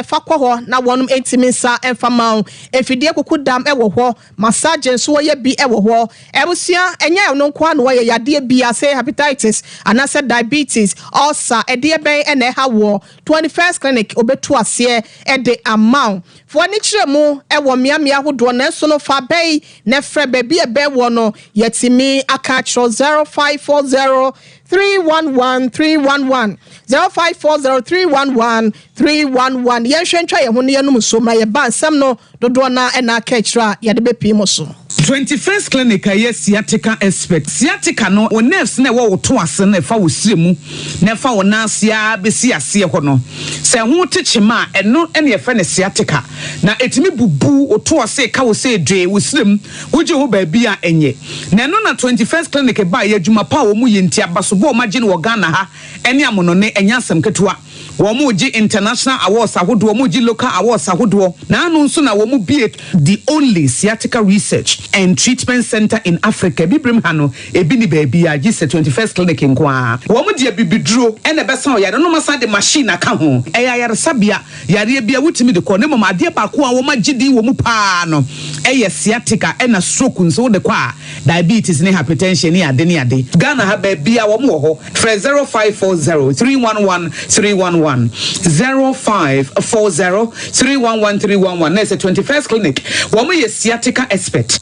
fa kwa ho na wonum entimi nsa emfa mawo efidie kokudam wo ho massage nso ye bi wo ho ebusia enya no kwa no ye yade bi ase hepatitis anase diabetes ulcer edie ben ene ha wo 21st clinic obetu ase ede amount for ani kire mu wo miamia hodo na so no fa bei na frɛ baby ebe wo no yetimi aka kro 0540311311 0540311311 ye hwentwa ye ho ne yenum so ma ye ba nsɛm no dodo na ena ka kira ye de bepi mo so 21st clinic yes sciatica expert sciatica no o nerves na wo to ase na fa wo siremu na fa wo nasia besi ase ho no se ho techema eno ene ye fa ne sciatica na etimi bubu o to ase ka wo se dwe wo sirem wo je ho ba bia enye na eno na 21st clinic ba ye adwuma pa wo mu ye ntia baso bo ma gine wo Ghana ha ene amono ne enya asem ketua Womuji international awards ahodo womuji local awards ahodo na anu nso na womu be the only sciatica research and treatment center in Africa bibrim hano ebi ni baby a gise 21st clinic nkwa womu de bibiduro ene besa o yare no masa de machine aka ho eya yare sabia yare bia wutimi de ko ne mama ade ba ko a woma gidi womu pa no eye sciatica ena stroke nso de kwa diabetes ne hypertension ne ade Ghana ha ba bia womu ho 0540 311 311 0540 311 311. That's a 21st clinic. Woman is sciatica expert.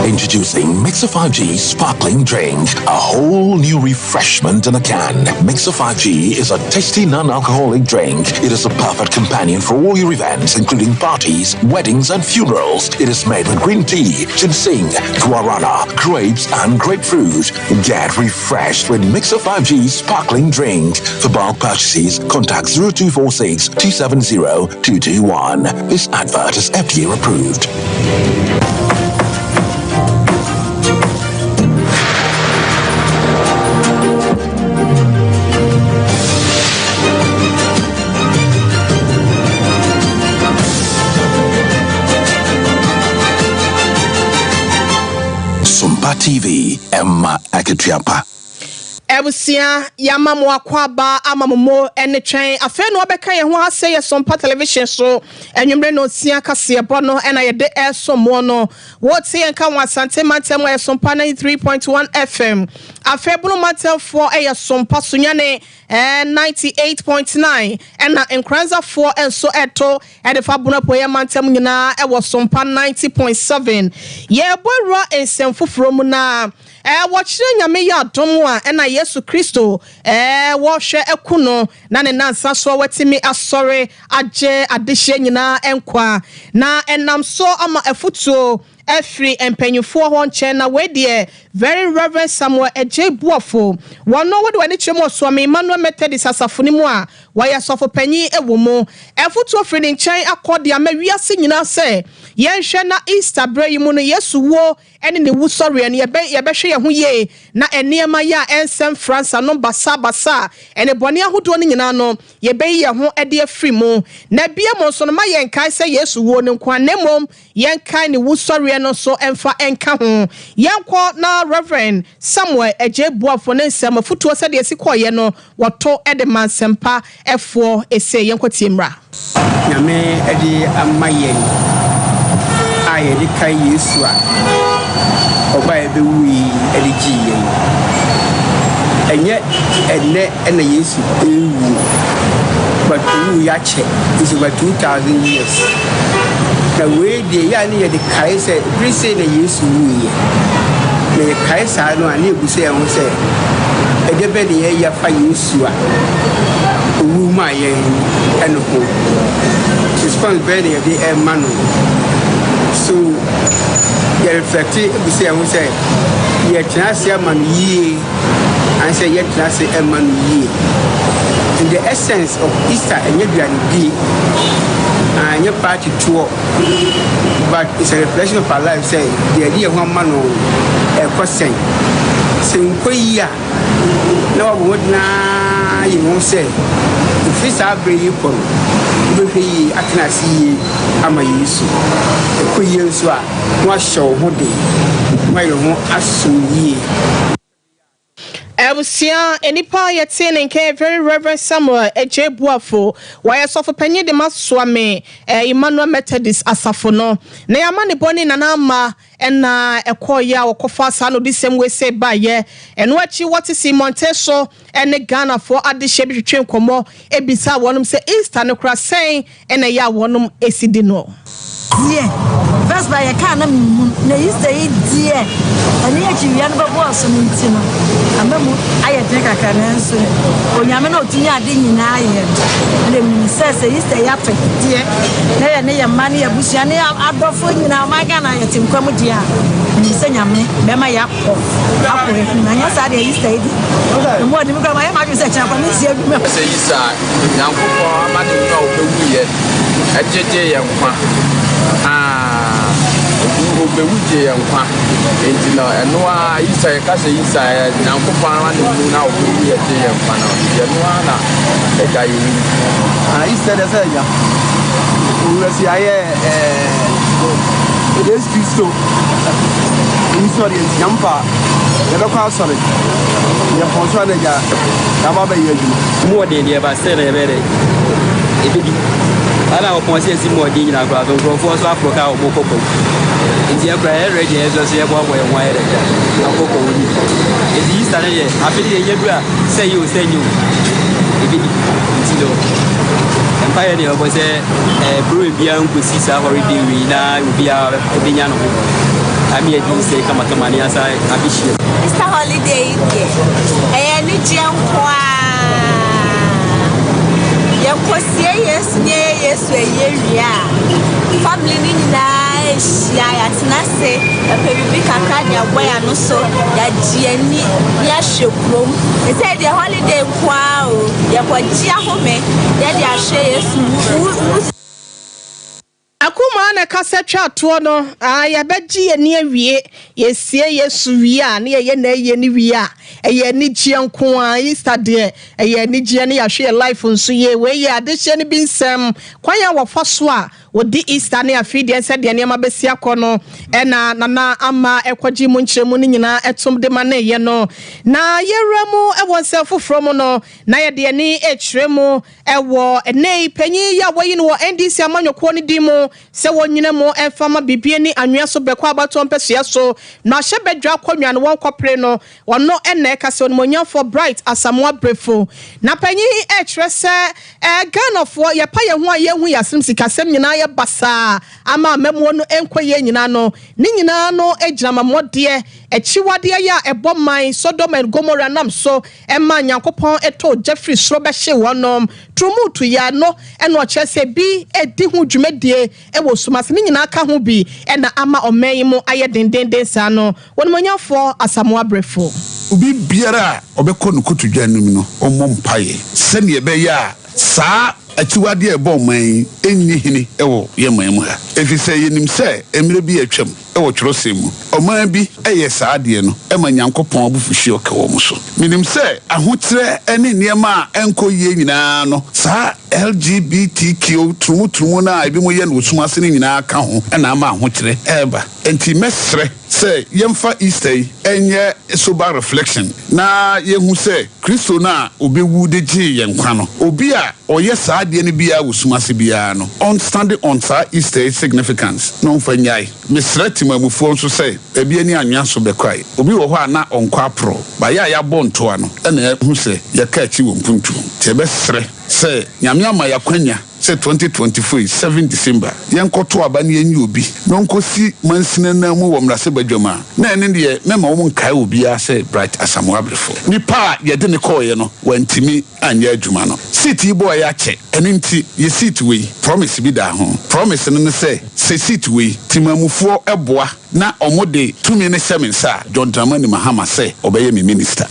Introducing Mixer 5G Sparkling Drink, a whole new refreshment in a can. Mixer 5G is a tasty non-alcoholic drink. It is a perfect companion for all your events, including parties, weddings, and funerals. It is made with green tea, ginseng, guarana, grapes, and grapefruit. Get refreshed with Mixer 5G Sparkling Drink. For bulk purchases, contact 0246 270 221. This advert is FDA approved. Sompa TV, Emma Akitiapa. Ebusia yama mo akwaba amamomo ene twen afa no obeka ye ho ase ye Sompa television so enwumre no sia kase bo no ena ye de esomo no what say enka wasante mantem ye Sompa 93.1 FM afa bunu mantem for ye Sompa sunyane 98.9 ena enkranza for enso eto e de fa bunu po ye mantem nyina e wo Sompa 90.7 ye borwa ensemfoforo mu na watching nyame ya domo a na Yesu Kristo wo hwe ekuno na ne nansa so watimi asore age adehye nyina enkwa na enam so ama efutuo Every empanyufo ho nche na we de very reverend Samuel Ejebuafo wono wo de wani chemo so me Emmanuel Methodist asafo ni mu a waya sofo panyi ewo mu efutuo firi nchen akode ama wiase nyina se yenhwe na Easter bray mu no Yesu wo ene ne wu sori ene ye behwe ye ho ye na enema ya ensem France no basa ene bone ahodo no nyina no ye beyi ye ho ede afiri mu na bia mo so no ma yenkai se Yesu wo ne nkwa nemom yenkai ne wu sori no so emfa enka ho yenko na Reverend Samuel Ejebuafo ne nsem afutuo se de esikoye no woto ede mansempa efo ese yenkotie mra nyame ede amaye aye de kai Yesu a oba ebe wi ede giye enye ene Yesu ewu but we ya che is over 2000 years na we de ya ne de kai se we say na Yesu wi na kai sa no ani ebu se ho se ede be ne ya fa Yesu a owu ma ye eno ko response be ne de e manu so ye reflect ebu se ho se ye chance ya manu yi and say ye chance e manu yi in the essence of Easter and be and your party tour, but it's a reflection of our life. Say the idea of one man or a question. Saying, no, what now you won't say. If it's our brave people, I can see I'm a use. The Queen Swa, what show would they? My own assume ye. Ebusia enipa yete nke very Reverend Samuel Ejebuafo waya sofo panyi de maswame Emmanuel Methodist asafo no na yama ne boni na ama na ekoya okofa sa no disem we say ba ye eno achi what is Monteso ene Ghana for adehye bi twetwe nkomo ebisa wonum say Easter no kra sen ene ya wonum esidi no yeah first by a can of na Easter dear and yet you young boss and intino. I take a can answer. When Yamano Tia didn't I and then says Easter yapper dear. They are near money a bushani out of food now my gun I at him come with ya. And he said Yammy, Bema Yap. I guess I did Easter. The more you come, I am such a Japanese. Say young for money no yet. A JJ young one. Be with you and one. And no, I say, Casa, now for one now be a day and one. Yanuana, a guy. I said, as I see, it is Christo. He's not in Sompa. The local solid. Your Fonsuana, Yamabe, more than the Abastel. I will point to more dinner about the Grove of Africa or Mococo. In the Abra already as I say about where wired Coco. It's Easter, I believe you say you. Empire was a Peruvian who sees our already will be our opinion. I mean, I do say Kamakamani as I appreciate. It's a holiday. I need yes, family nice, say a baby can where no so that Jenny, yes, you room. They said the holiday, wow, you're home, that shares. Akuma na kasa twa to no ya beji eni awie yesie yesu wie a na ye na ye ni wie a ye ni gie nko a Easter de ye ni gie na ya hwe life nso ye we ye adehye ni bi nsem kwan ya wofa so a wodi Easter na afi de se de ne ma besi akono na nana ama ekwaji mu nkyeremu ni nyina etom de ma na ye no na yeremu ewo self from no na ye de ni ekyeremu ewo enei panyi ya wayi no NDC amanyoko ni dimo se wonyina mo enfama bibie ni anwea so bekwa abato mpesua so na hye bedwa akonnwa no won kopre no wono enne ka se onmonya for bright asamoa brefo na panyi ekyere se Ghana for ye pa ye ho a ye hu yasem sikasem nyina ye basa ama memo no enkoye nyina no ni nyina no egira mamode echiwade ya eboman Sodom and Gomorrah nam so emma nyankopon eto Jeffrey sro be hye wonom trumutu ya no eno chese bi edi hu dwumadie ewo sumase ni nyina ka ho bi ena ama oman mu aye dendenden sa no wonmonyafo asamoa brefo obi biara obekọ no kotudwanum no omom paye sene be ya sa achiwade ebo man enyi hini ewo yeman mu ha efise yenim se emire bi atwam ewo twrosem mu oman bi eye saade no ema nyankopon abufuhie okawo mu so minim se ahotre ene niema enko ye nyina no sa LGBTQ trumu na ebi mo ye no sumase ni nyina ka ho na ama ahotre eba enti mesre se yemfa Easter enye sober reflection na yehu se Kristo na obewu de ji ye nkwa no obi a oye saade ne bia wosumase bia no on standing on sa Easter significance no mfanyai mesre timamufo nso se ebi ani anwa so bekwai obi wo ho ana onkwa pro ba ya bonto ano na hu se ya ka chi wo mpuntu te besre se nyame ama yakwanya se 2024 7 December yenkoto aba ne enyi obi no nkosi mansina na mu wo mrase badwama na ene de mema wo nkai obi a se bright asamoa brefo nipa ye de ne koye no wantimi anya adwuma no seat ibo ya che ene nti ye seat we promise bi da ho promise no se seat we timamufuo eboa na omode tumi ne semensa John Dramani Mahama se obeye me minister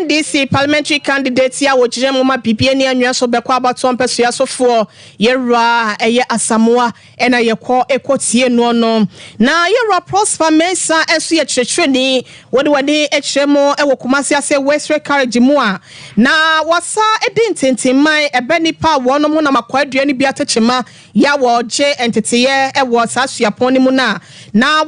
NDC parliamentary candidate ya wojire ma bibie ni anwa so bekwa abato mpesua sofo yera eye asamoa ena yekọ ekotie no no na yera prosper mensa enso ye kyerɛkyerɛni wode ekyerɛmo ewo kumase ase western carriage mu a na wasa edintintinman ebe nipa wonom ho na makwadua ni bia techema ya woje entiteye ewo sasuapon ni mu na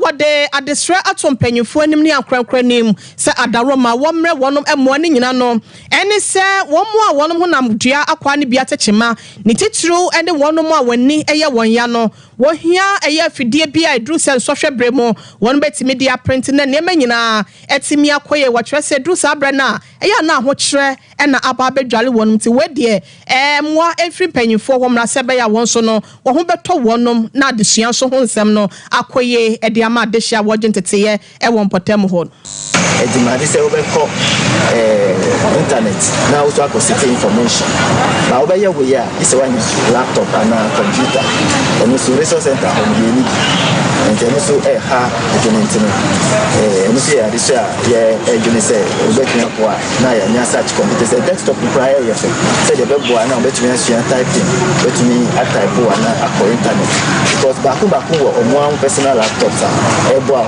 wode adesre atompanyufo anim ni ankrankranim se adaroma womre wonom emone nyina no ene se womo a wonom ho namdua akwa ne bia techema ni titru ene wonom a wani eye won ya no wo hia eye fidie bia edru se sohwe bremo won betimi dia print na ne manyina etimi akoye wo kire se edru sa bre na eye na ho kire e na aba bedwale wonum ti we de mwa efri panyifo ho mra se be ya won so no wo ho beto wonom na adesua so ho nsem no akoye e de ama adehia wo gentete e won potem ho edimade se obeko internet now to access information na obaye we ya is one laptop and computer and so resource center on the need and so ha document no so ya this ya ejuni say obetumi akwa na ya nya search computer say desktop prior ya say the web na obetumi asua typing obetumi type na akọ internet because baku wo omo personal laptops ebo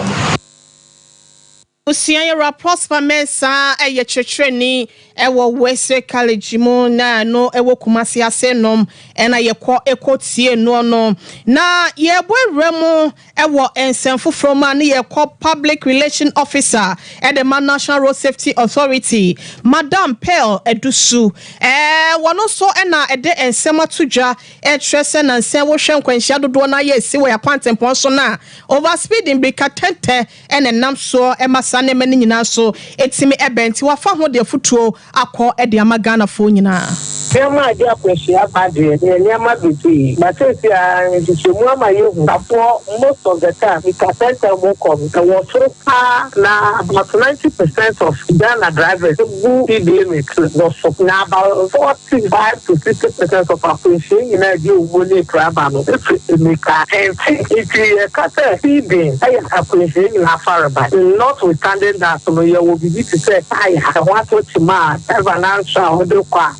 Usianya prosper mensa eye checheni ewo Western College mu na no ewo Kumasi asenom ena yekọ ekotie no no na yebo remu ewo ensemfo from na yekọ public relation officer at the National Road Safety Authority Madam Pearl Edusu wono so ena ede ensema tudwa trese na nsen wo hwe nkwanhia dodo na ye si wo yakwantempon so na over speeding be katente ena nam so emasa ne mani nyina so etimi ebenti wafa ho de futuo akọ ede amagana fo nyina Nema dia kweshia badre nema bibi matesi a nchemu amayehu afọ most of the time it affects mo come was so na about 90% of Ghana drivers who did limit was na about 45 to 60% of our patient in a deal only travel if make if kata feeding I appreciate in Afaraba notwithstanding that so you will be to say I want to man ever answer the kwa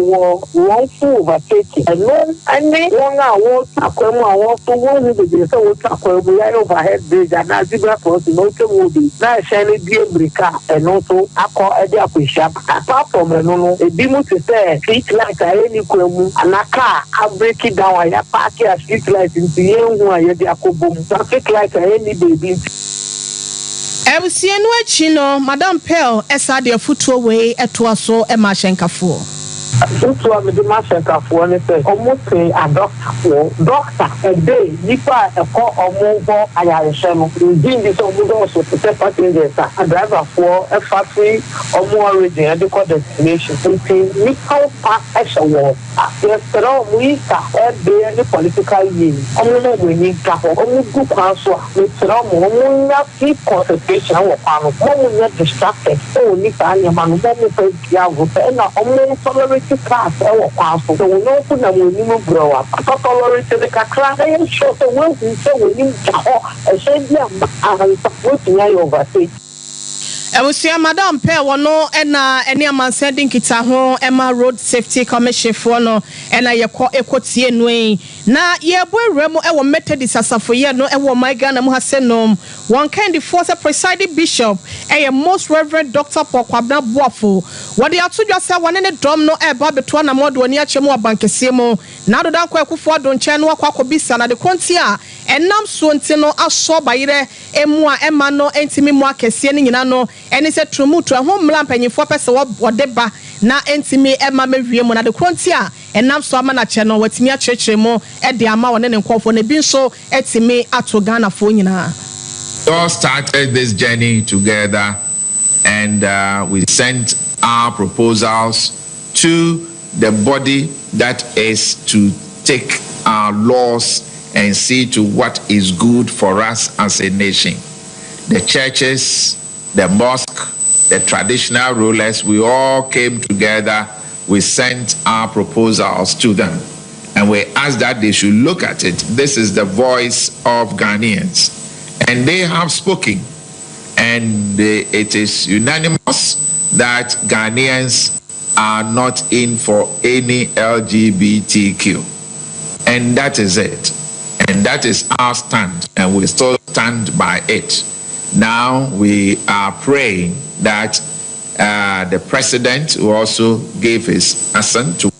one full overtaking and no any one hour akwemu awon to one who be say we akwemu ya overhead bridge and na zebra cross no te wo bi na shele die breaker and also akọ ede akwehia apart from no ebi mu to say street light any kwemu anaka a break it down ya park ya street light nti yenhu aye de akobom traffic light any baby Ebusienu achino Madam Pearl esa de futuo we etoa so e ma hyenkafo Utu amede masentafo ne say almost a doctor a day nipa eko omo ayarehwe no ndin so omo so prepare passengers a driver for a factory omo origin and the destination until nipa pass eshawo yestero muika e be any political yin omo no we ka omo gu kwa so yestero mo nya keep concentration wo kwa no mo nya distracted o nipa anya ma no mo pe ya wo pe na omo tolerate class ewo kwaso so no fu na mo ni mo grow up tolerate the kakra e show so when we say we need to e say dia and support nya overtake Ebusia Madam Pearl wono ena ene amansending kita ho Emma Road Safety Commission for no ena yekọ ekotie nui na yebo remu ewo Methodist asafo ye no ewo my Ghana mu hasenom one kind of force presiding bishop most Reverend Dr. Pokwabna Boafo wode atodwa se wone ne dom no eba beto na modo ani achemu abankese mu na dodan kwa akufo do nche no akwa bisa na de konti a enam so nti no aso bayire emu a ema no entimi mu akese ni nyina no eni se trumutu ho mla mpanyifo pese wode ba na entimi ema mewie mu na de konti a enam so ama na che no watimi akyekere mu e de ama wone ne nkofo na bi nso etimi ato Ghana fo nyina. We all started this journey together and we sent our proposals to the body that is to take our laws and see to what is good for us as a nation. The churches, the mosque, the traditional rulers, we all came together, we sent our proposals to them. And we asked that they should look at it. This is the voice of Ghanaians. And they have spoken. And it is unanimous that Ghanaians are not in for any LGBTQ. And that is it. And that is our stand. And we still stand by it. Now we are praying that the president will also give his assent to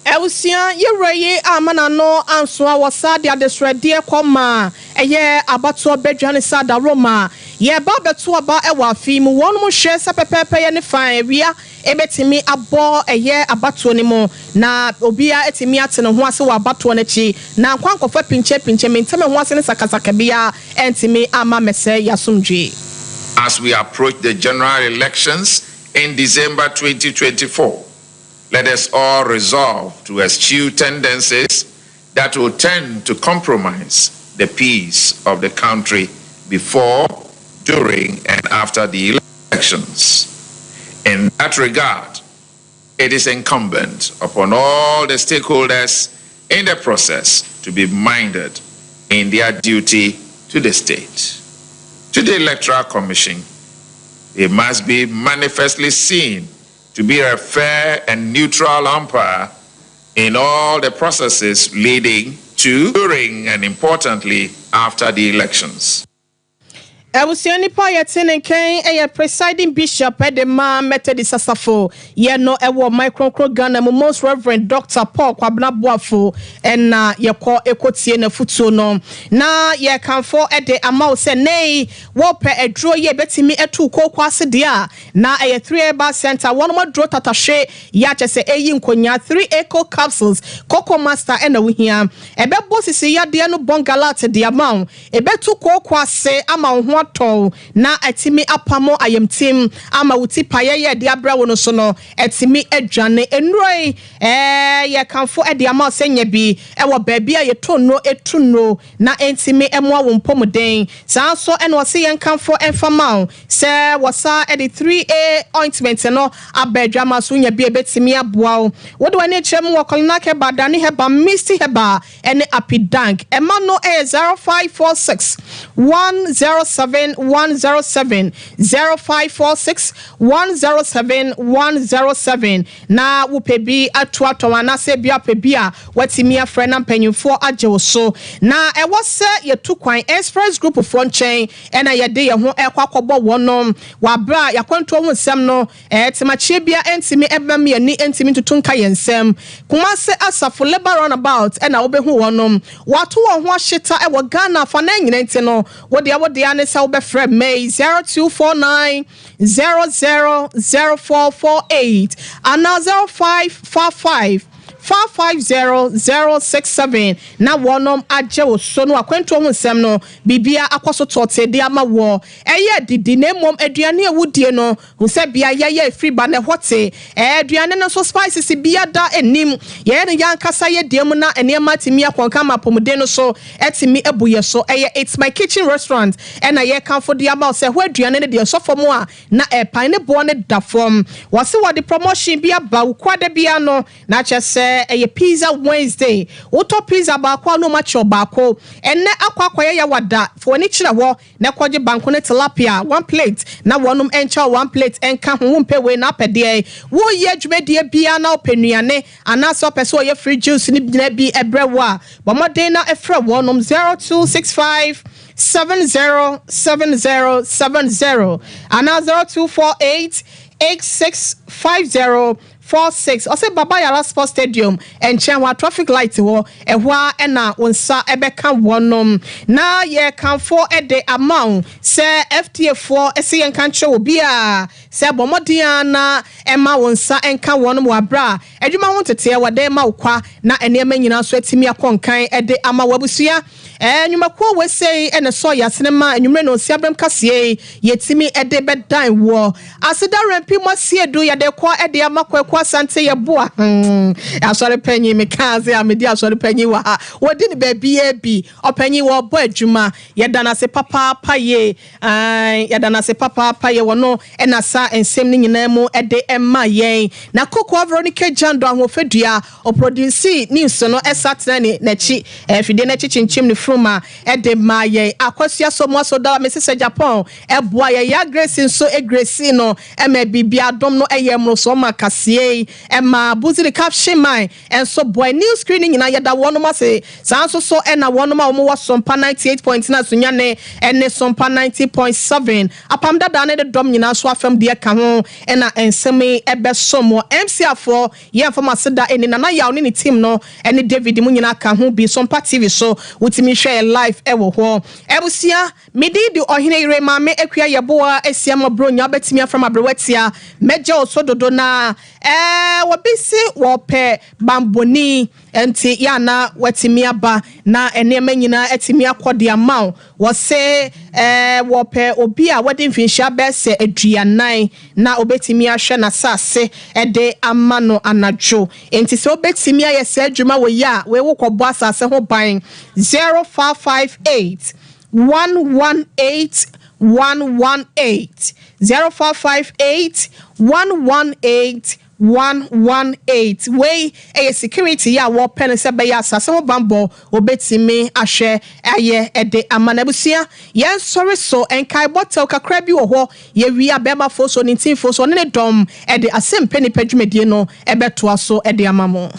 Eusia yereye amana no anso awasa de adesrede koma eye abato bedwane sada Roma ye ba beto aba e wa fi mu won mu hwe se pepepe ye ne fan ewia ebetimi abo eye abatuo ni mo na obia etimi ate ne ho ase wa abatuo na chi na kwankofo pinche menteme ho ase ne sakasaka bia entimi ama mese yasumdwe. As we approach the general elections in December 2024, let us all resolve to eschew tendencies that will tend to compromise the peace of the country before, during, and after the elections. In that regard, it is incumbent upon all the stakeholders in the process to be minded in their duty to the state. To the Electoral Commission, they must be manifestly seen to be a fair and neutral umpire in all the processes leading to, during, and importantly, after the elections. Ewusiani pa yetene ken presiding bishop Edema Methodist Asafo ye no ewo micro Ghana most reverend Dr. Paul Kwabena Boafo na ye ko ekotie na futuo no na ye kanfo ede ama se nei wo pe edro ye betimi etu kwase dia na 3 eba center one more dro tatahwe ya chese nkonya 3 eco capsules cocoa master na wuhia ebebo sisi ya de no bongalat dia ma ebetu kwase ama ho to na atimi apamo ayemtim ama wuti paye de abra wono so no atimi adwane enroi ye kanfo de ama senya bi wo baabi a ye tonno etunno na entimi emo wo mpomden san so eno se yen kanfo enfama se wosa de 3A ointment no abadwama so nya bi ebetimi aboa wo de wani chrem wo kolona ke badane heba misty heba ene apidank ema no 0546 107 107 0546 107 107 na wupebi atuato na se bia pebi a watimi afre na mpanyimfo agye so na ewose yetu kwan express group fo nchen ena yede ye ho ekwakobo wonom wabra yakwanto ho nsem no temachie bia entimi ebam ye ni entimi tutunka yensem kuma se asafo labor runabout ena obehu wonom wato wo ho ahyeta ewo Ghana fa na nyina nti no wode ane se obefre May 0249 000448 and now 0555 550067 na wonom agye so no akwanto ho nsem no bibia akoso tote de ama wo eye didi na mom aduane ewudie no hu se bia ye free ba na hote aduane no so spices bia da enim ye ne yankasa ye dem na enema timi akonka mapomde no so etimi ebuye so eye it's my kitchen restaurant ena ye kanfo de ama se ho aduane ne de so fom a na pan ne bo ne da fom wose wo de promotion bia ba ukwade bia no na chese a pizza Wednesday. Uto pizza bako no macho bako. Ene akwa ya wada. For ni chira wo na kwaje banko ne tilapia 1 plate. Na wonum encha 1 plate enka ho mpe we na pede. Wo ye dwumedie bia na openuane anaso peso ye free juice ni bina bi ebrewa. Bomoden na efra wonum 0265 707070 ana 0248 865046 ose baba yala sports stadium enchen wa traffic light wo ehwa na wonsa ebeka wonom na ye kanfo ede amount se FTA 4 ese yen kanche obi a se bomodian na ema wonsa enka wonom wabra adwuma ho tete wade ma ukwa na enema nyina so atimi akonkan ede ama wabusua nyumakwo wesei ene so yasenema enwumre no siabrem kase yetimi ede bedan wo aseda rempi mosie do yade kwa ede amakwa sante ye boa asore panyi mekaze amedi asore panyi wa wodi ni baabi bi opanyi wo bo adwuma yedana se papa paye yedana se papa paye wono ena sa ensem ni nyina mu ede emma yen na kokwa Veronica Jando ahofadua o produce news no esatena ni nachi fide na chichinchim ni fruma ede maye akwasua so mo so da mesese Japan eboa ye ya grace so grace no ema bibia dom no eyemro so makase Emma Buziri caption my and so boy new screening in ayada wonoma say sanso so ena wonoma omo wa Sompa 98.9 sunyane ene Sompa 90.7 apamda dane de dom nyina so afam de ka ho ena enseme ebe somo MC4 ye fama seda eni na yaw ni team no ene David mu nyina ka ho bi Sompa TV so wutimi share life ewo ho ebusia medi di ohene ire maame akua yeboa asia mabronya betimi afram abrewatia meje osododo na wobisi wope bamboni enti yana watimi aba na enema nyina atimi akode amaw wo se wope obi a wode mfinhia bese aduanan na obetimi ahwe na sase ede amano anajo enti se obetimi ayese adwuma wo ya we wo kwobo asase ho ban 0558 118 118 0558 118 118 way a security ya wo pen se be ya asase ho bambo obetimi ahwe aye ede amanabusia yen sorry so enkai bottle kakra bi wo ho ye wi abema foso 19 foso ne dom ede asem peni padwumedie no ebeto aso ede amamo